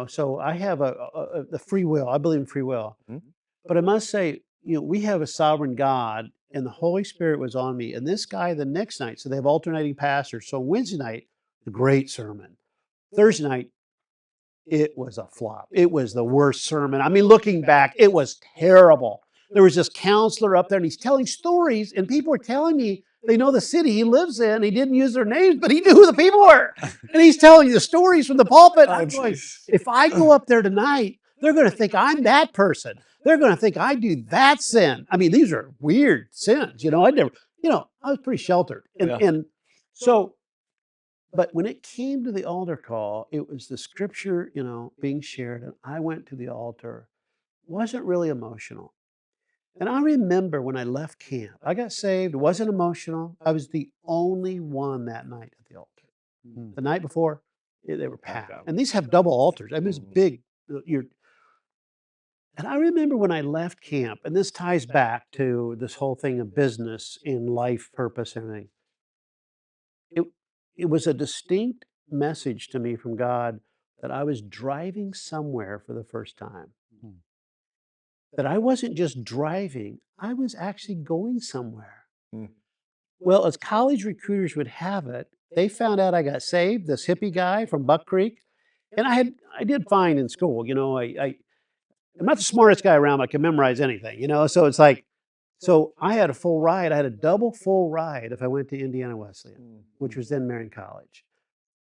So I have the free will. I believe in free will. Mhm. But I must say, we have a sovereign God, and the Holy Spirit was on me. And this guy, the next night, so they have alternating pastors. So Wednesday night, a great sermon. Thursday night, it was a flop. It was the worst sermon. I mean, looking back, it was terrible. There was this counselor up there, and he's telling stories, and people were telling me they know the city he lives in. He didn't use their names, but he knew who the people were. And he's telling you the stories from the pulpit. I'm going, if I go up there tonight, they're going to think I'm that person. They're going to think I do that sin. I mean, these are weird sins. I was pretty sheltered. And so, but when it came to the altar call, it was the scripture, being shared. And I went to the altar. Wasn't really emotional. And I remember when I left camp, I got saved. It wasn't emotional. I was the only one that night at the altar. Mm. The night before, they were Packed packed. out. And these have double altars. I mean, it's Mhm. big. And I remember when I left camp, and this ties back to this whole thing of business and life purpose and everything. It was a distinct message to me from God that I was driving somewhere for the first time. Hmm. That I wasn't just driving, I was actually going somewhere. Hmm. Well, as college recruiters would have it, they found out I got saved, this hippie guy from Buck Creek, and I did fine in school. I'm not the smartest guy around, but I can memorize anything, so it's like, so I had a full ride. I had a double full ride if I went to Indiana Wesleyan, which was then Marion College.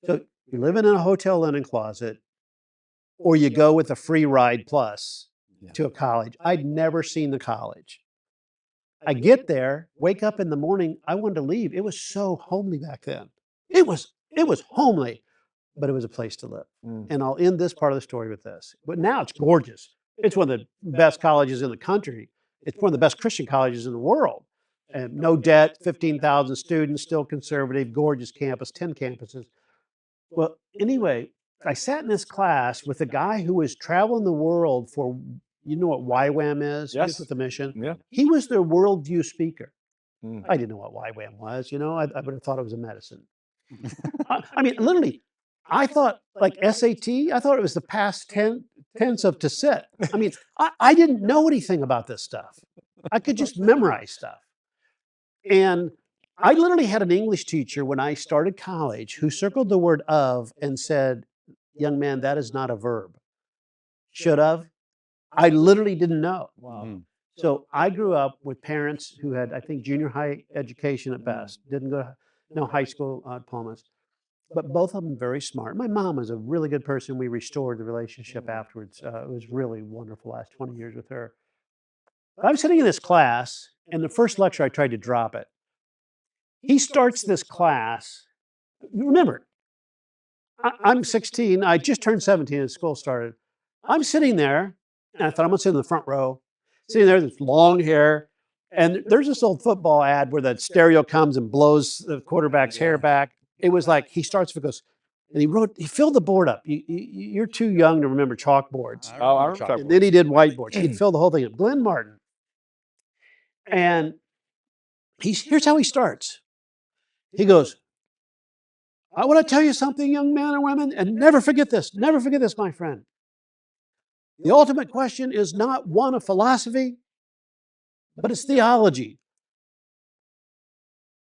So you're living in a hotel linen closet, or you go with a free ride plus to a college. I'd never seen the college. I get there, wake up in the morning, I wanted to leave. It was so homely back then. It was homely, but it was a place to live. Mm. And I'll end this part of the story with this. But now it's gorgeous. It's one of the best colleges in the country. It's one of the best Christian colleges in the world. And no debt, 15,000 students, still conservative, gorgeous campus, 10 campuses. Well, anyway, I sat in this class with a guy who was traveling the world for, you know what YWAM is? Youth Yes. with a Mission. Yeah. He was their worldview speaker. Mm. I didn't know what YWAM was, you know, I would have thought it was a medicine. I mean, literally, I thought like SAT, I thought it was the tense of to sit. I mean, I didn't know anything about this stuff. I could just memorize stuff. And I literally had an English teacher when I started college who circled the word of and said, young man, that is not a verb. Should have. I literally didn't know. Wow. Mhm. So I grew up with parents who had, I think, junior high education at best, didn't go to no high school diplomas, but both of them very smart. My mom was a really good person. We restored the relationship afterwards. It was really wonderful last 20 years with her. But I'm sitting in this class, and the first lecture I tried to drop it. He starts this class. Remember, I'm 16. I just turned 17 and school started. I'm sitting there, and I thought I'm going to sit in the front row. Sitting there, this long hair. And there's this old football ad where the stereo comes and blows the quarterback's hair back. It was like he starts with goes, and he filled the board up. You're too young to remember chalkboards. Oh, I remember remember And then he did whiteboards. He'd fill the whole thing up. Glenn Martin. And here's how he starts. He goes, I want to tell you something, young men and women, and never forget this. Never forget this, my friend. The ultimate question is not one of philosophy, but it's theology.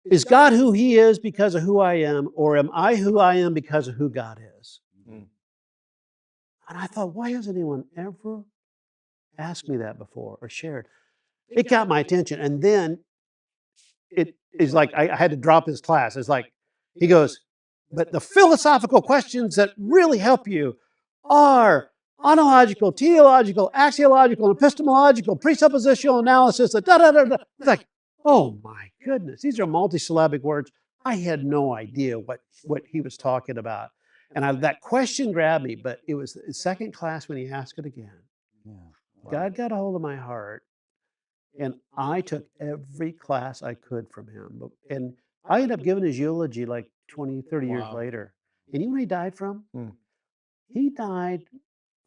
Is God who he is because of who I am, or am I who I am because of who God is? Mm. And I thought, why hasn't anyone ever asked me that before or shared? It got my attention. And then it is like I had to drop his class. It's like, he goes, but the philosophical questions that really help you are ontological, teleological, axiological, epistemological, presuppositional analysis, da da da da. It's like, oh my goodness, these are multisyllabic words. I had no idea what he was talking about. And that question grabbed me, but it was the second class when he asked it again. Yeah. God got a hold of my heart, and I took every class I could from him. And I ended up giving his eulogy like 20, 30 years Wow. later. And you know what he died from? Mm. He died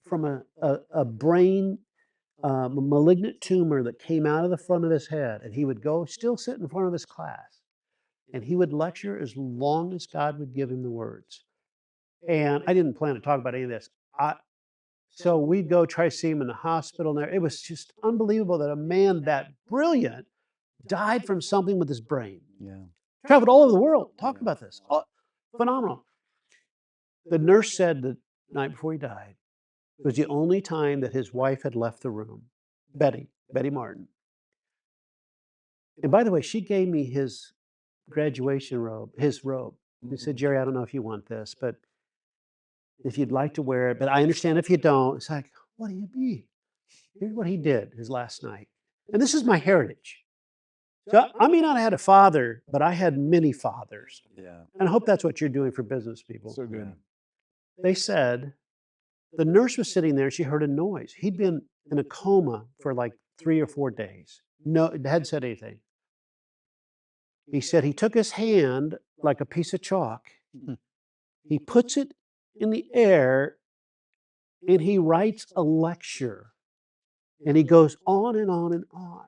from a brain malignant tumor that came out of the front of his head. And he would go still sit in front of his class. And he would lecture as long as God would give him the words. And I didn't plan to talk about any of this. So we'd go try to see him in the hospital. And it was just unbelievable that a man that brilliant died from something with his brain. Yeah. Traveled all over the world, talked about this. Oh, phenomenal. The nurse said the night before he died was the only time that his wife had left the room. Betty Martin. And by the way, she gave me his graduation robe, his robe. He said, Jerry, I don't know if you want this, but if you'd like to wear it, but I understand if you don't. It's like, what do you mean? Here's what he did his last night. And this is my heritage. So I may not have had a father, but I had many fathers. Yeah. And I hope that's what you're doing for business people. So good. They said the nurse was sitting there and she heard a noise. He'd been in a coma for like 3 or 4 days. No, hadn't said anything. He said he took his hand like a piece of chalk. He puts it in the air and he writes a lecture. And he goes on and on and on.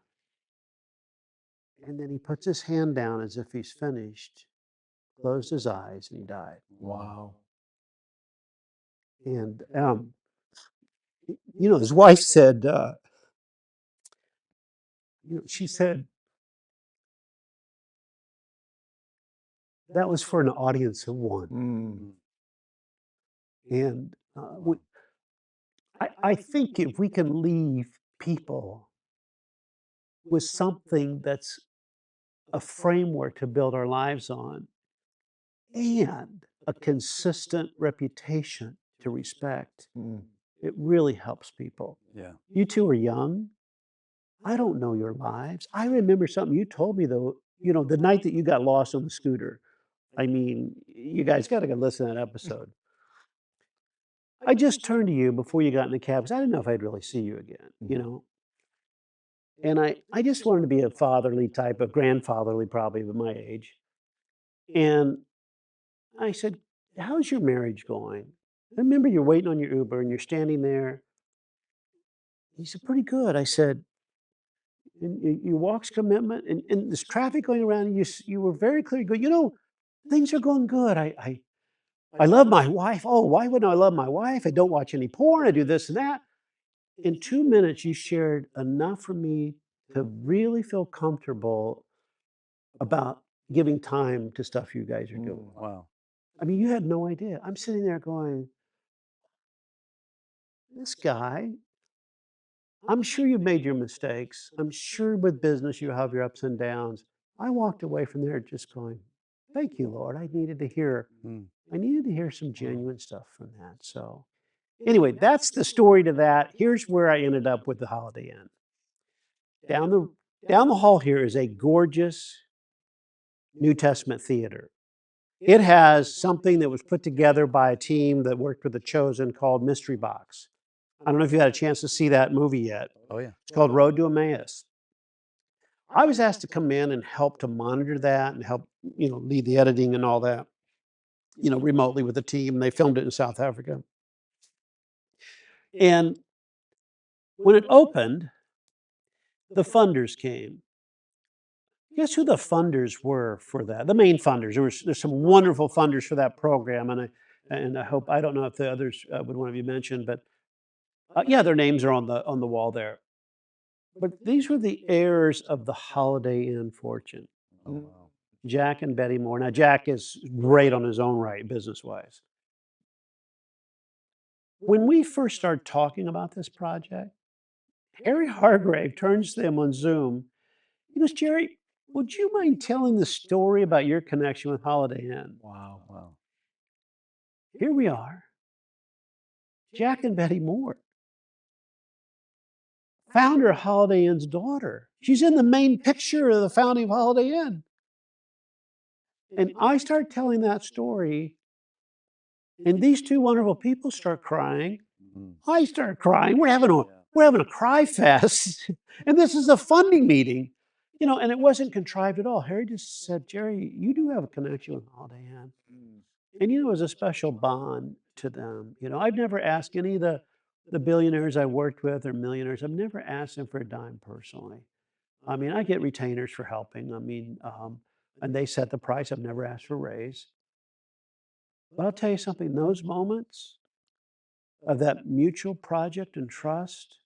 And then he puts his hand down as if he's finished, closed his eyes, and he died. Wow. And, his wife said, she said, that was for an audience of one. Mm. And I think if we can leave people with something that's a framework to build our lives on and a consistent reputation to respect, Mm. it really helps people. Yeah. You two are young. I don't know your lives. I remember something you told me, though, the night that you got lost on the scooter. I mean, you guys got to go listen to that episode. I just turned to you before you got in the cab because I didn't know if I'd really see you again. And I just wanted to be a fatherly type of grandfatherly, probably, at my age. And I said, how's your marriage going? I remember you're waiting on your Uber and you're standing there. He said, pretty good. I said, and your walk's commitment and there's traffic going around and you were very clear. You go, things are going good. I love my wife. Oh, why wouldn't I love my wife? I don't watch any porn. I do this and that. In 2 minutes, you shared enough for me to really feel comfortable about giving time to stuff you guys are doing. Wow. I mean, you had no idea. I'm sitting there going, this guy, I'm sure you've made your mistakes. I'm sure with business you have your ups and downs. I walked away from there just going, thank you, Lord. Mm. I needed to hear some genuine stuff from that. So anyway, that's the story to that. Here's where I ended up with the Holiday Inn. Down the down the hall here is a gorgeous New Testament theater. It has something that was put together by a team that worked with The Chosen called Mystery Box. I don't know if you had a chance to see that movie yet. Oh yeah. It's called Road to Emmaus. I was asked to come in and help to monitor that and help, lead the editing and all that, remotely with the team. They filmed it in South Africa. And when it opened, the funders came. Guess who the funders were for that? The main funders. There's some wonderful funders for that program, and I hope I don't know if the others would want to be mentioned, but yeah, their names are on the wall there. But these were the heirs of the Holiday Inn fortune, Oh wow. Jack and Betty Moore. Now Jack is great on his own right, business wise. When we first started talking about this project, Harry Hargrave turns to them on Zoom. He goes, Jerry, would you mind telling the story about your connection with Holiday Inn? Wow. Wow. Here we are, Jack and Betty Moore, founder of Holiday Inn's daughter. She's in the main picture of the founding of Holiday Inn. And I start telling that story, and these two wonderful people start crying. Mm. I start crying. We're having a cry fest, and this is a funding meeting, and it wasn't contrived at all. Harry just said, Jerry, you do have a connection with Holiday Inn. And it was a special bond to them. I've never asked any of the billionaires I worked with or millionaires, I've never asked them for a dime personally. I mean, I get retainers for helping. I mean, and they set the price. I've never asked for a raise. But I'll tell you something, those moments of that mutual project and trust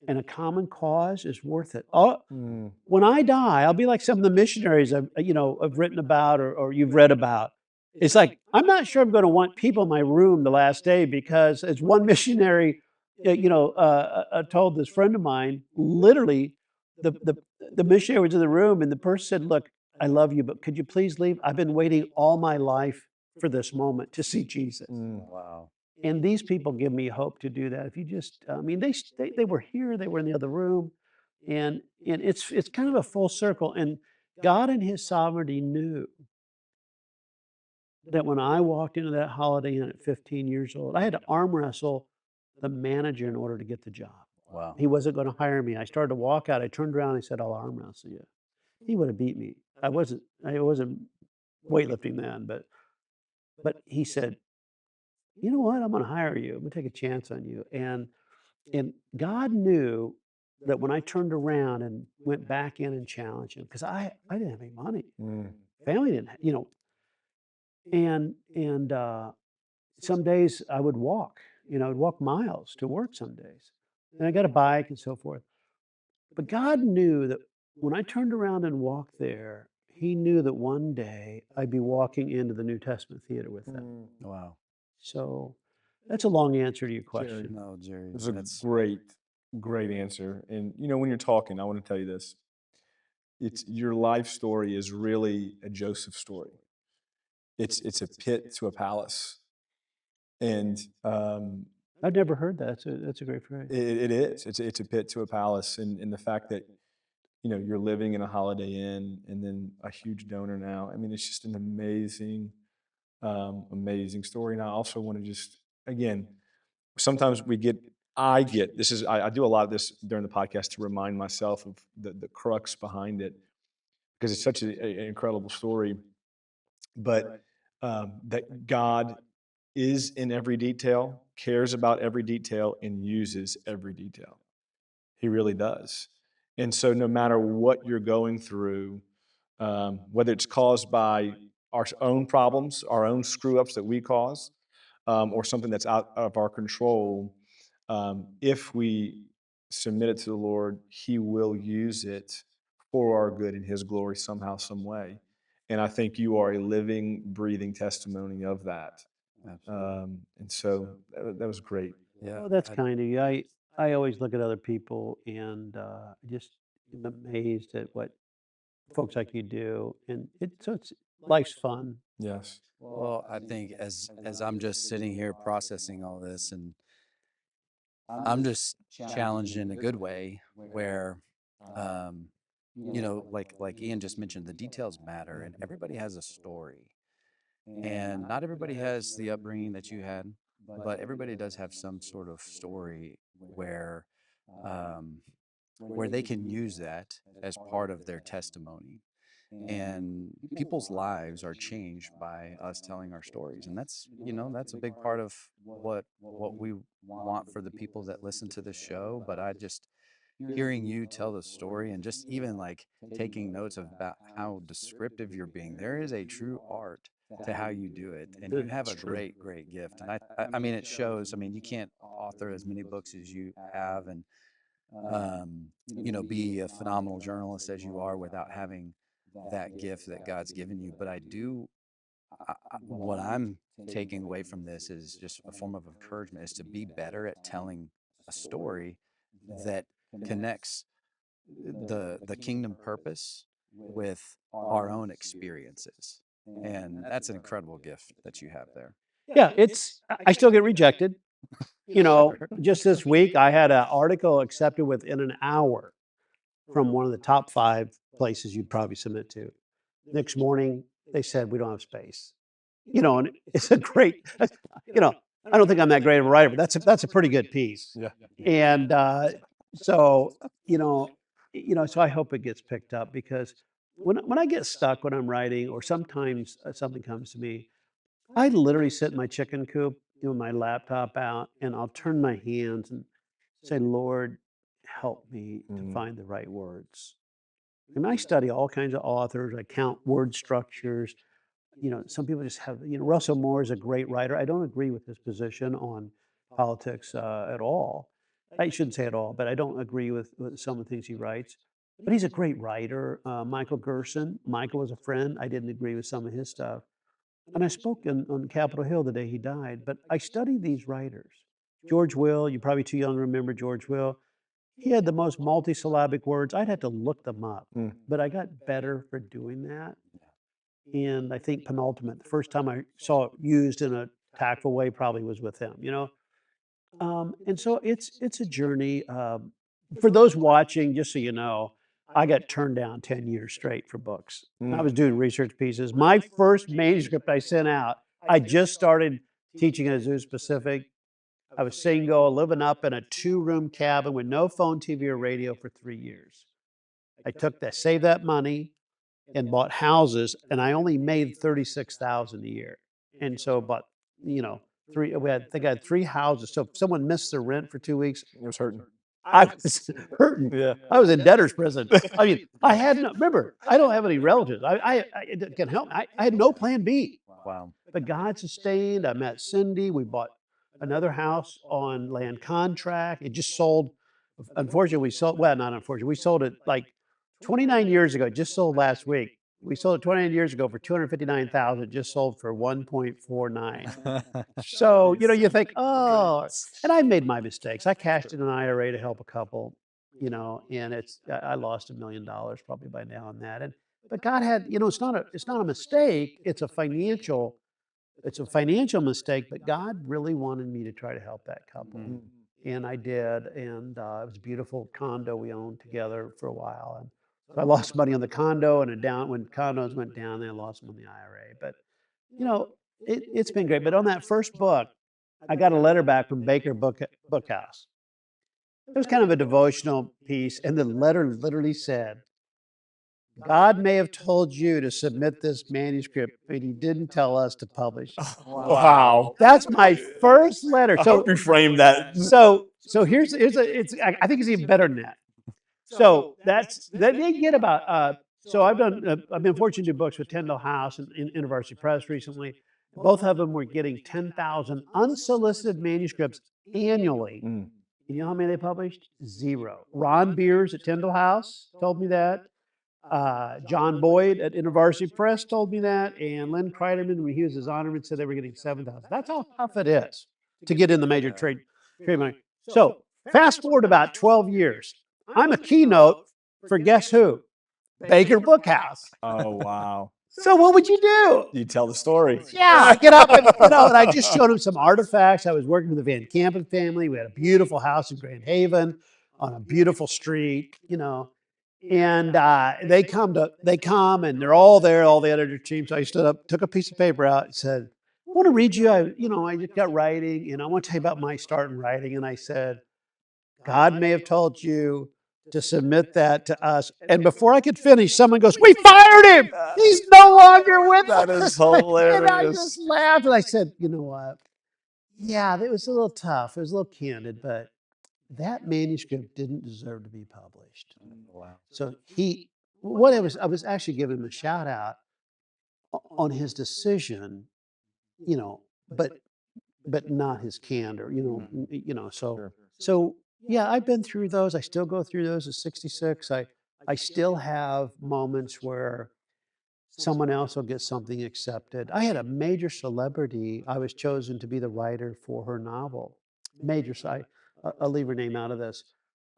and a common cause is worth it. Oh, Mm. when I die, I'll be like some of the missionaries I've written about or you've read about. It's like, I'm not sure I'm going to want people in my room the last day because as one missionary, told this friend of mine, literally the missionary was in the room and the person said, look, I love you, but could you please leave? I've been waiting all my life for this moment to see Jesus. Mm. Wow. And these people give me hope to do that. If you just, I mean, they were here, they were in the other room, and it's kind of a full circle. And God in His sovereignty knew that when I walked into that Holiday Inn at 15 years old, I had to arm wrestle the manager in order to get the job. Wow. He wasn't going to hire me. I started to walk out. I turned around. And I said, "I'll arm wrestle you." He would have beat me. I wasn't weightlifting then, but he said, "You know what? I'm going to hire you. I'm going to take a chance on you." And God knew that when I turned around and went back in and challenged him, because I didn't have any money, Mm. family didn't, and some days I would walk, I'd walk miles to work some days, and I got a bike and so forth. But God knew that when I turned around and walked there, He knew that one day I'd be walking into the New Testament theater with them. Mm. Wow. So that's a long answer to your Jerry, question. No, Jerry. this is a That's great answer. And when you're talking, I want to tell you this. It's your life story is really a Joseph story. It's a pit to a palace, and I've never heard that. That's a great phrase. it is. It's a pit to a palace, and the fact that you're living in a Holiday Inn and then a huge donor now. I mean, it's just an amazing story. And I also want to just again, sometimes I get this is I do a lot of this during the podcast to remind myself of the crux behind it because it's such an incredible story. But that God is in every detail, cares about every detail, and uses every detail. He really does. And so, no matter what you're going through, whether it's caused by our own problems, our own screw ups that we cause, or something that's out of our control, if we submit it to the Lord, He will use it for our good and His glory somehow, some way. And I think you are a living, breathing testimony of that. Absolutely. And so that was great. Yeah. Oh, that's kind of you. I always look at other people and just am amazed at what folks like you do, and it's life's fun. Yes. Well, I think as I'm just sitting here processing all this, and I'm just challenged in a good way where, um, like Ian just mentioned, the details matter, and everybody has a story, and not everybody has the upbringing that you had, but everybody does have some sort of story where, um, where they can use that as part of their testimony, and people's lives are changed by us telling our stories, and that's a big part of what we want for the people that listen to this show. But I just hearing you tell the story, and just even like taking notes about how descriptive you're being, there is a true art to how you do it, and you have It's a true. great gift. And I mean, it shows. I mean, you can't author as many books as you have, and be a phenomenal journalist as you are without having that gift that God's given you. But I do, what I'm taking away from this is just a form of encouragement, is to be better at telling a story that connects the kingdom purpose with our own experiences. And that's an incredible gift that you have there. Yeah, I still get rejected. Sure. Just this week, I had an article accepted within an hour from one of the top 5 places you'd probably submit to. Next morning, they said, "We don't have space." And it's a great you know, I don't think I'm that great of a writer, but that's a pretty good piece. Yeah. And, so, so I hope it gets picked up because when I get stuck when I'm writing or sometimes, something comes to me, I literally sit in my chicken coop, my laptop out, and I'll turn my hands and say, "Lord, help me to Mm. find the right words." And I study all kinds of authors. I count word structures. Some people just have, Russell Moore is a great writer. I don't agree with his position on politics at all. I shouldn't say at all, but I don't agree with some of the things he writes. But he's a great writer. Michael Gerson. Michael was a friend. I didn't agree with some of his stuff. And I spoke on Capitol Hill the day he died, but I studied these writers. George Will, you're probably too young to remember George Will. He had the most multisyllabic words. I'd have to look them up, Mm. but I got better for doing that. And I think penultimate, the first time I saw it used in a tactful way probably was with him. And so it's a journey. For those watching, just so you know, I got turned down 10 years straight for books. I Mm. was doing research pieces. My first manuscript I sent out, I just started teaching at a zoo specific. I was single, living up in a 2-room cabin with no phone, TV, or radio for 3 years. I saved that money and bought houses, and I only made 36,000 a year. And so, but you know, I think I had 3 houses. So if someone missed their rent for 2 weeks, It was hurting. I was hurting. Yeah. I was in debtor's prison. I mean, I had no. Remember, I don't have any relatives. It can help. I had no plan B. Wow. But God sustained. I met Cindy. We bought another house on land contract. It just sold. Unfortunately, we sold. Well, not unfortunately. We sold it like 29 years ago. It just sold last week. We sold it 29 years ago for 259,000. It just sold for 1.49. So you think, oh, and I made my mistakes. I cashed in an IRA to help a couple, and I lost $1 million probably by now on that. But God had, it's not a mistake. It's a financial mistake, but God really wanted me to try to help that couple. Mm. And I did. And it was a beautiful condo we owned together for a while. And so I lost money on the condo and when condos went down, then I lost them on the IRA. But, you know, it's been great. But on that first book, I got a letter back from Baker Bookhouse. It was kind of a devotional piece. And the letter literally said, God may have told you to submit this manuscript, but he didn't tell us to publish it. Wow. That's my first letter. I So, hope you framed that. so here's a, it's, I think it's even better than that. So that's, they get about, so I've been fortunate to do books with Tyndall House and University Press recently. Both of them were getting 10,000 unsolicited manuscripts annually. Mm. You know how many they published? Zero. Ron Beers at Tyndall House told me that. John Boyd at University Press told me that. And Lynn Kreiderman, when he was his honorman, said they were getting 7,000. That's how tough it is to get in the major trade money. So fast forward about 12 years. I'm a keynote for guess who? Baker Bookhouse. Oh, wow. So what would you do? You tell the story. Yeah, I get up and, and I just showed him some artifacts. I was working with the Van Campen family. We had a beautiful house in Grand Haven on a beautiful street, and they come and they're all there, all the editor team. So I stood up, took a piece of paper out and said, I want to read you. I just got writing and I want to tell you about my start in writing. And I said, God may have told you to submit that to us. And before I could finish, someone goes, we fired him. He's no longer with us. That is And I hilarious. just laughed and I said, you know what? Yeah, it was a little tough. It was a little candid, but that manuscript didn't deserve to be published. Wow. So I was actually giving him a shout out on his decision, but not his candor, so Sure. so yeah, I've been through those. I still go through those at 66. I still have moments where someone else will get something accepted. I had a major celebrity. I was chosen to be the writer for her novel. Major, I'll leave her name out of this.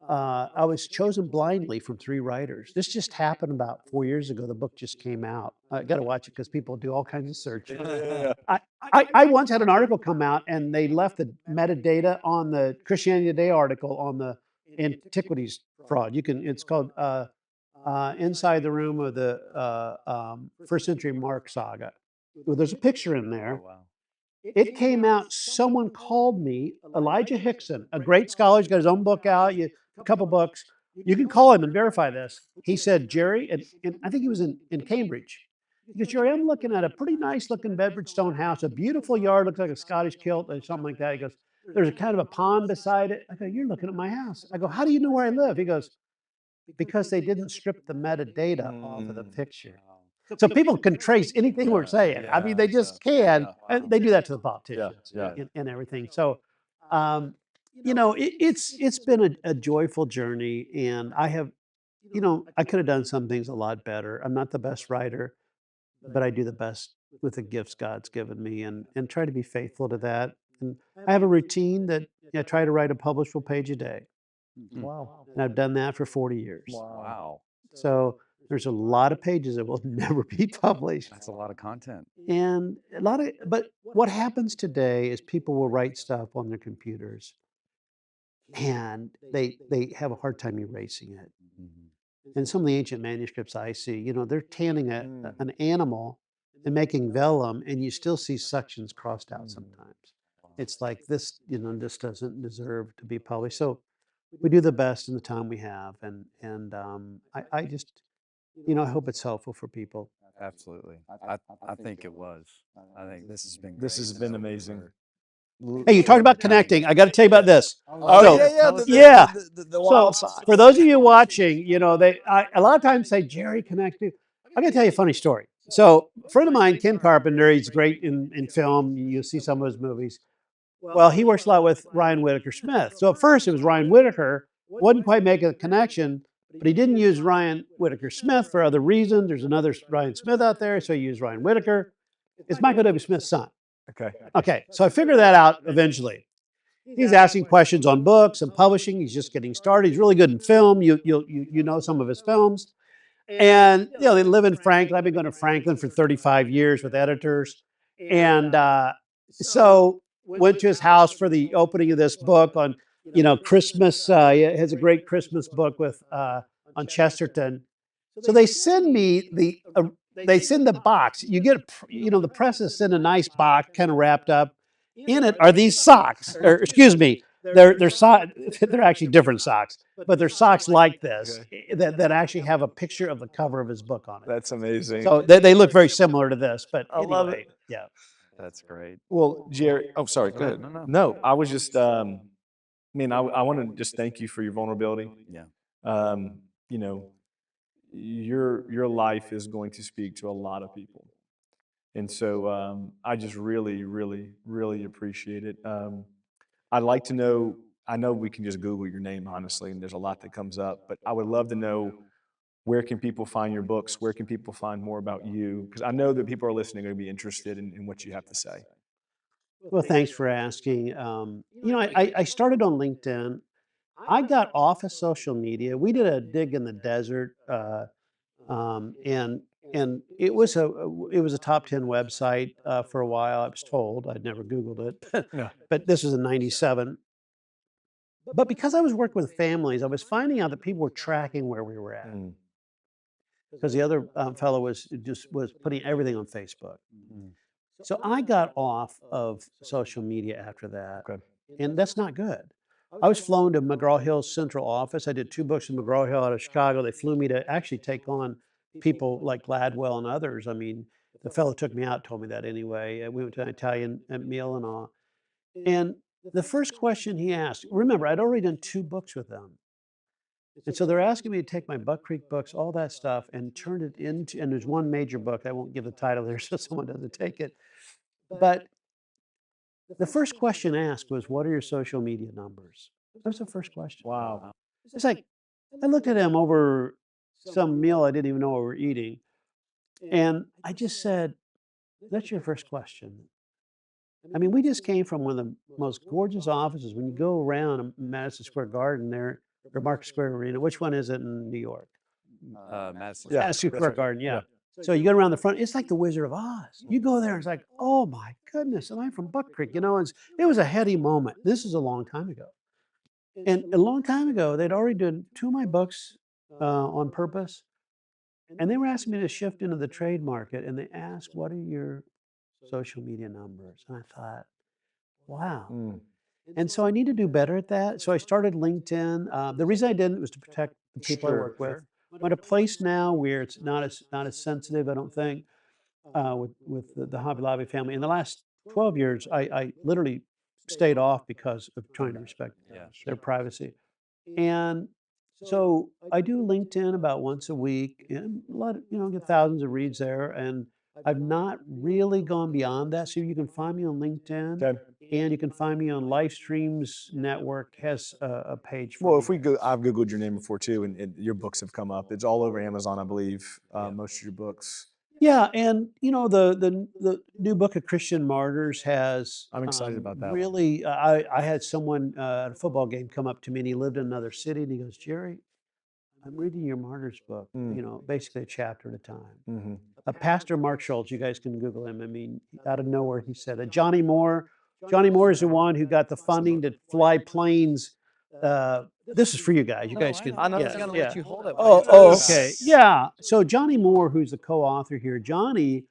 I was chosen blindly from 3 writers. This just happened about 4 years ago. The book just came out. I got to watch it because people do all kinds of searching. Yeah. I once had an article come out and they left the metadata on the Christianity Today article on the antiquities fraud. It's called Inside the Room of the First Century Mark Saga. Well, there's a picture in there. Oh, wow. It came out, someone called me, Elijah Hickson, a great scholar. He's got his own book out, a couple books. You can call him and verify this. He said, Jerry, and I think he was in Cambridge. He goes, Jerry, I'm looking at a pretty nice looking Bedford stone house, a beautiful yard, looks like a Scottish kilt or something like that. He goes, there's a kind of a pond beside it. I go, you're looking at my house. I go, how do you know where I live? He goes, because they didn't strip the metadata off of the picture. So people can trace anything we're saying. I mean, they just can. And they do that to the politicians Yeah. and everything. So, it's been a joyful journey. And I have, I could have done some things a lot better. I'm not the best writer, but I do the best with the gifts God's given me and try to be faithful to that. And I have a routine that I try to write a publishable page a day. Wow. And I've done that for 40 years. Wow. So there's a lot of pages that will never be published. That's a lot of content. And but what happens today is people will write stuff on their computers and they have a hard time erasing it. Mhm. And some of the ancient manuscripts I see, they're tanning an animal and making vellum, and you still see sections crossed out sometimes. It's like this, this doesn't deserve to be published. So we do the best in the time we have, and I just, I hope it's helpful for people. Absolutely. I think it was. I think this has been great. This has been amazing. Hey, you talked about connecting. I got to tell you about this. Oh, So, yeah. The The wild so side. for those of you watching, a lot of times say, Jerry, connect me. I'm going to tell you a funny story. So a friend of mine, Ken Carpenter, he's great in film. You'll see some of his movies. Well, he works a lot with Ryan Whitaker Smith. So at first it was Ryan Whitaker, wasn't quite making a connection, but he didn't use Ryan Whitaker Smith for other reasons. There's another Ryan Smith out there, so he used Ryan Whitaker. It's Michael W. Smith's son. Okay, so I figured that out eventually. He's asking questions on books and publishing. He's just getting started. He's really good in film. You know some of his films. And, they live in Franklin. I've been going to Franklin for 35 years with editors. And so went to his house for the opening of this book on, Christmas. He has a great Christmas book with on Chesterton. So they send me they send the box. You get, the presses send a nice box kind of wrapped up. In it are these socks, or excuse me, they're actually different socks, but they're socks like this that actually have a picture of the cover of his book on it. That's amazing. So they look very similar to this, but I love it. anyway, yeah. That's great. Well, Jerry, oh, sorry, go ahead. No. No, I was just, man, I want to just thank you for your vulnerability. Yeah. You know, your life is going to speak to a lot of people. And so I just really, really, really appreciate it. I'd like to know, I know we can just Google your name, honestly, and there's a lot that comes up, but I would love to know, where can people find your books? Where can people find more about you? Because I know that people are listening are going to be interested in what you have to say. Well, thanks for asking. I started on LinkedIn. I got off of social media. We did a dig in the desert, and it was a top 10 website for a while. I was told. I'd never Googled it, Yeah. but this was in '97. But because I was working with families, I was finding out that people were tracking where we were at Mm. because the other fellow was putting everything on Facebook. So I got off of social media after that, Okay. and that's not good. I was flown to McGraw-Hill's central office. I did 2 books in McGraw-Hill out of Chicago. They flew me to actually take on people like Gladwell and others. I mean, the fellow took me out, told me that anyway. We went to an Italian meal and all. And the first question he asked, remember, I'd already done 2 books with them. And so they're asking me to take my Buck Creek books, all that stuff, and turn it into, and there's one major book. I won't give the title there so someone doesn't take it. But the first question asked was, "What are your social media numbers?" That was the first question. Wow. It's like, I looked at him over some meal I didn't even know we were eating, and I just said, "That's your first question." I mean, we just came from one of the most gorgeous offices. When you go around Madison Square Garden there, or Market Square Arena, which one is it in New York? Madison. Yeah. Madison that's Square right. Garden, Yeah. yeah. So you go around the front, it's like the Wizard of Oz. You go there, and it's like, oh my goodness, and I'm from Buck Creek, it was a heady moment. This is a long time ago. And a long time ago, they'd already done 2 of my books on purpose, and they were asking me to shift into the trade market, and they asked, "What are your social media numbers?" And I thought, wow. Mm. And so I need to do better at that. So I started LinkedIn. The reason I didn't was to protect the people I Sure. work with. I'm at a place now where it's not as sensitive, I don't think, with the Hobby Lobby family. In the last 12 years, I literally stayed off because of trying to respect Yeah. their privacy. And so I do LinkedIn about once a week, and a lot of, get thousands of reads there. And I've not really gone beyond that. So you can find me on LinkedIn, Okay. and you can find me on Livestreams Network has a page for Well, me. if we go, I've Googled your name before too, and your books have come up. It's all over Amazon, I believe, most of your books. Yeah, and the new book of Christian Martyrs has I'm excited about that one. really. I had someone at a football game come up to me, and he lived in another city, and he goes, "Jerry, I'm reading your Martyrs book. Basically a chapter at a time." Mm-hmm. Pastor Mark Schultz, you guys can Google him. I mean, out of nowhere, he said, Johnny Moore. Johnny Moore is the one who got the funding to fly planes. This is for you guys. You guys can. I know. I was Yeah, gonna yeah. let you hold it. Oh, okay. Yeah. So Johnny Moore, who's the co-author here, Johnny's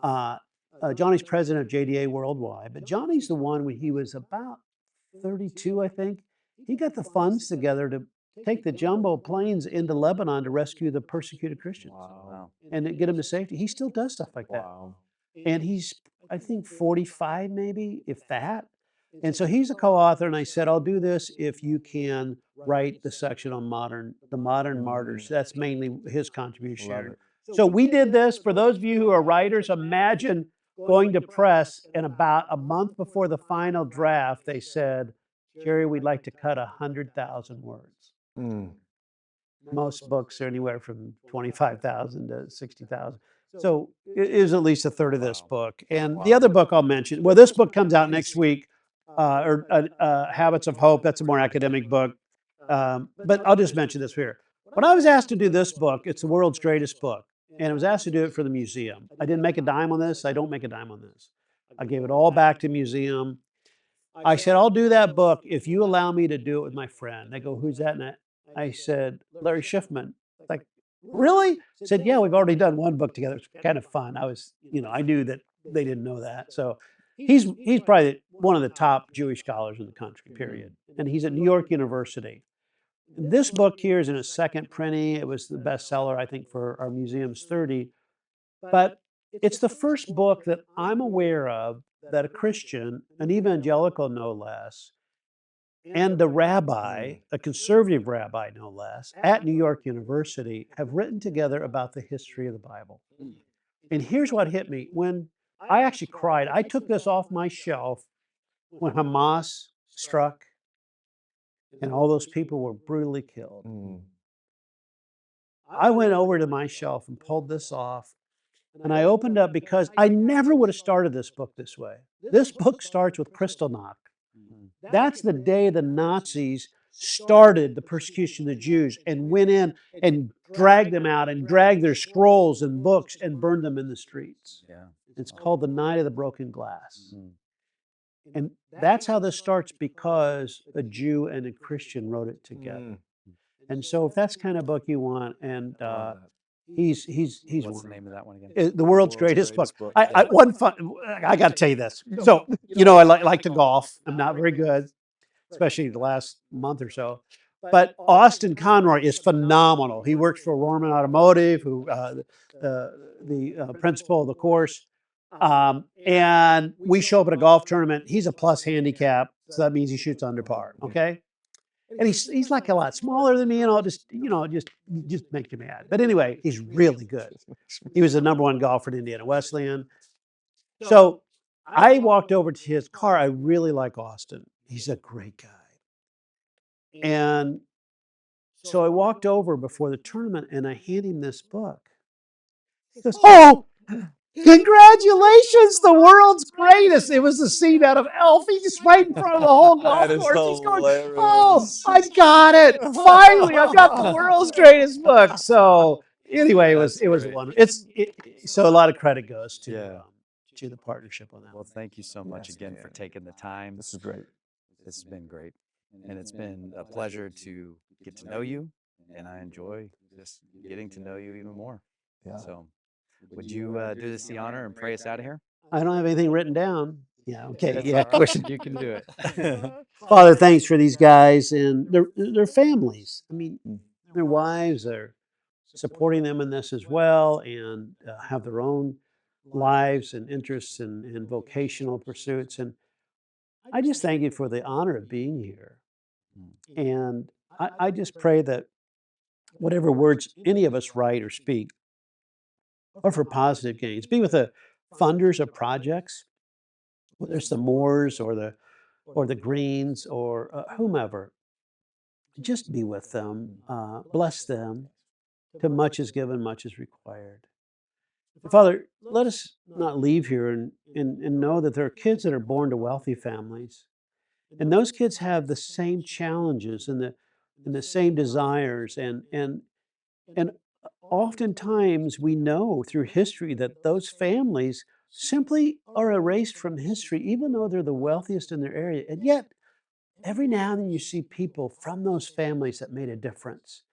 president of JDA Worldwide, but Johnny's the one when he was about 32, I think. He got the funds together to take the jumbo planes into Lebanon to rescue the persecuted Christians Wow. and to get them to safety. He still does stuff like that. Wow. And he's, I think, 45 maybe, if that. And so he's a co-author, and I said, I'll do this if you can write the section on the modern martyrs. That's mainly his contribution. Love it. So we did this. For those of you who are writers, imagine going to press, and about a month before the final draft, they said, Jerry, we'd like to cut 100,000 words. Mm. Most books are anywhere from 25,000 to 60,000. So it is at least a third of this book. And the other book I'll mention, well, this book comes out next week, Habits of Hope. That's a more academic book. But I'll just mention this here. When I was asked to do this book, it's the world's greatest book. And I was asked to do it for the museum. I didn't make a dime on this. I don't make a dime on this. I gave it all back to museum. I said, I'll do that book if you allow me to do it with my friend. They go, who's that? And I said, Larry Schiffman. Like, really? I said, yeah, we've already done one book together. It's kind of fun. I knew that they didn't know that. So he's probably one of the top Jewish scholars in the country, period. And he's at New York University. This book here is in its second printing. It was the bestseller, I think, for our museum's 30. But it's the first book that I'm aware of that a Christian, an evangelical no less, and the rabbi, a conservative rabbi no less, at New York University have written together about the history of the Bible. And here's what hit me. When I actually cried, I took this off my shelf when Hamas struck and all those people were brutally killed. I went over to my shelf and pulled this off, and I opened up because I never would have started this book this way. This book starts with Kristallnacht. That's the day the Nazis started the persecution of the Jews and went in and dragged them out and dragged their scrolls and books and burned them in the streets. Yeah. It's called the Night of the Broken Glass. And that's how this starts, because a Jew and a Christian wrote it together. And so if that's the kind of book you want, and he's What's the name of that one again? the world's greatest book. I got to tell you this. So, I like to golf. I'm not very good, especially the last month or so. But Austin Conroy is phenomenal. He works for Rorman Automotive, who the principal of the course. And we show up at a golf tournament. He's a plus handicap, so that means he shoots under par. Okay. And he's like a lot smaller than me, and I'll just make you mad. But anyway, he's really good. He was the #1 golfer at Indiana Wesleyan. So I walked over to his car. I really like Austin. He's a great guy. And so I walked over before the tournament and I handed him this book. He goes, "Oh, congratulations, the world's greatest." It was the scene out of Elf. He's just right in front of the whole golf course. He's going, "Oh, I got it. Finally, I've got the world's greatest book." So anyway, it was wonderful. So a lot of credit goes to the partnership on that. Well, thank you so much again for taking the time. This is great. This has been great. And it's been a pleasure to get to know you, and I enjoy just getting to know you even more. Yeah. So would you do us the honor and pray us out of here? I don't have anything written down. Yeah, okay. That's Yeah, all right. of course. You can do it. Father, thanks for these guys and their families. I mean, their wives are supporting them in this as well, and have their own lives and interests and vocational pursuits. And I just thank you for the honor of being here. And I just pray that whatever words any of us write or speak are for positive gains. Be with the funders of projects, whether it's the Moores or the Greens or whomever. Just be with them, bless them. To much is given, much is required. Father, let us not leave here and know that there are kids that are born to wealthy families. And those kids have the same challenges and the same desires. And oftentimes we know through history that those families simply are erased from history, even though they're the wealthiest in their area. And yet, every now and then you see people from those families that made a difference.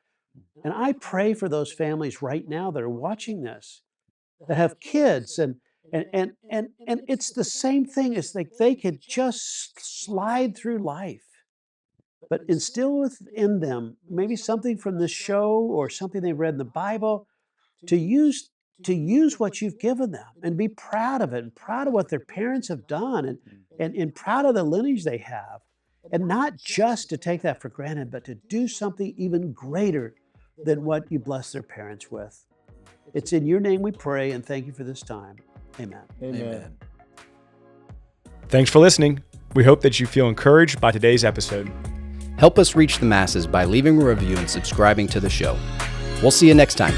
And I pray for those families right now that are watching this, that have kids, and it's the same thing as they could just slide through life, but instill within them maybe something from this show or something they read in the Bible to use what you've given them and be proud of it, and proud of what their parents have done, and proud of the lineage they have, and not just to take that for granted, but to do something even greater than what you bless their parents with. It's in your name we pray, and thank you for this time. Amen. Amen. Thanks for listening. We hope that you feel encouraged by today's episode. Help us reach the masses by leaving a review and subscribing to the show. We'll see you next time.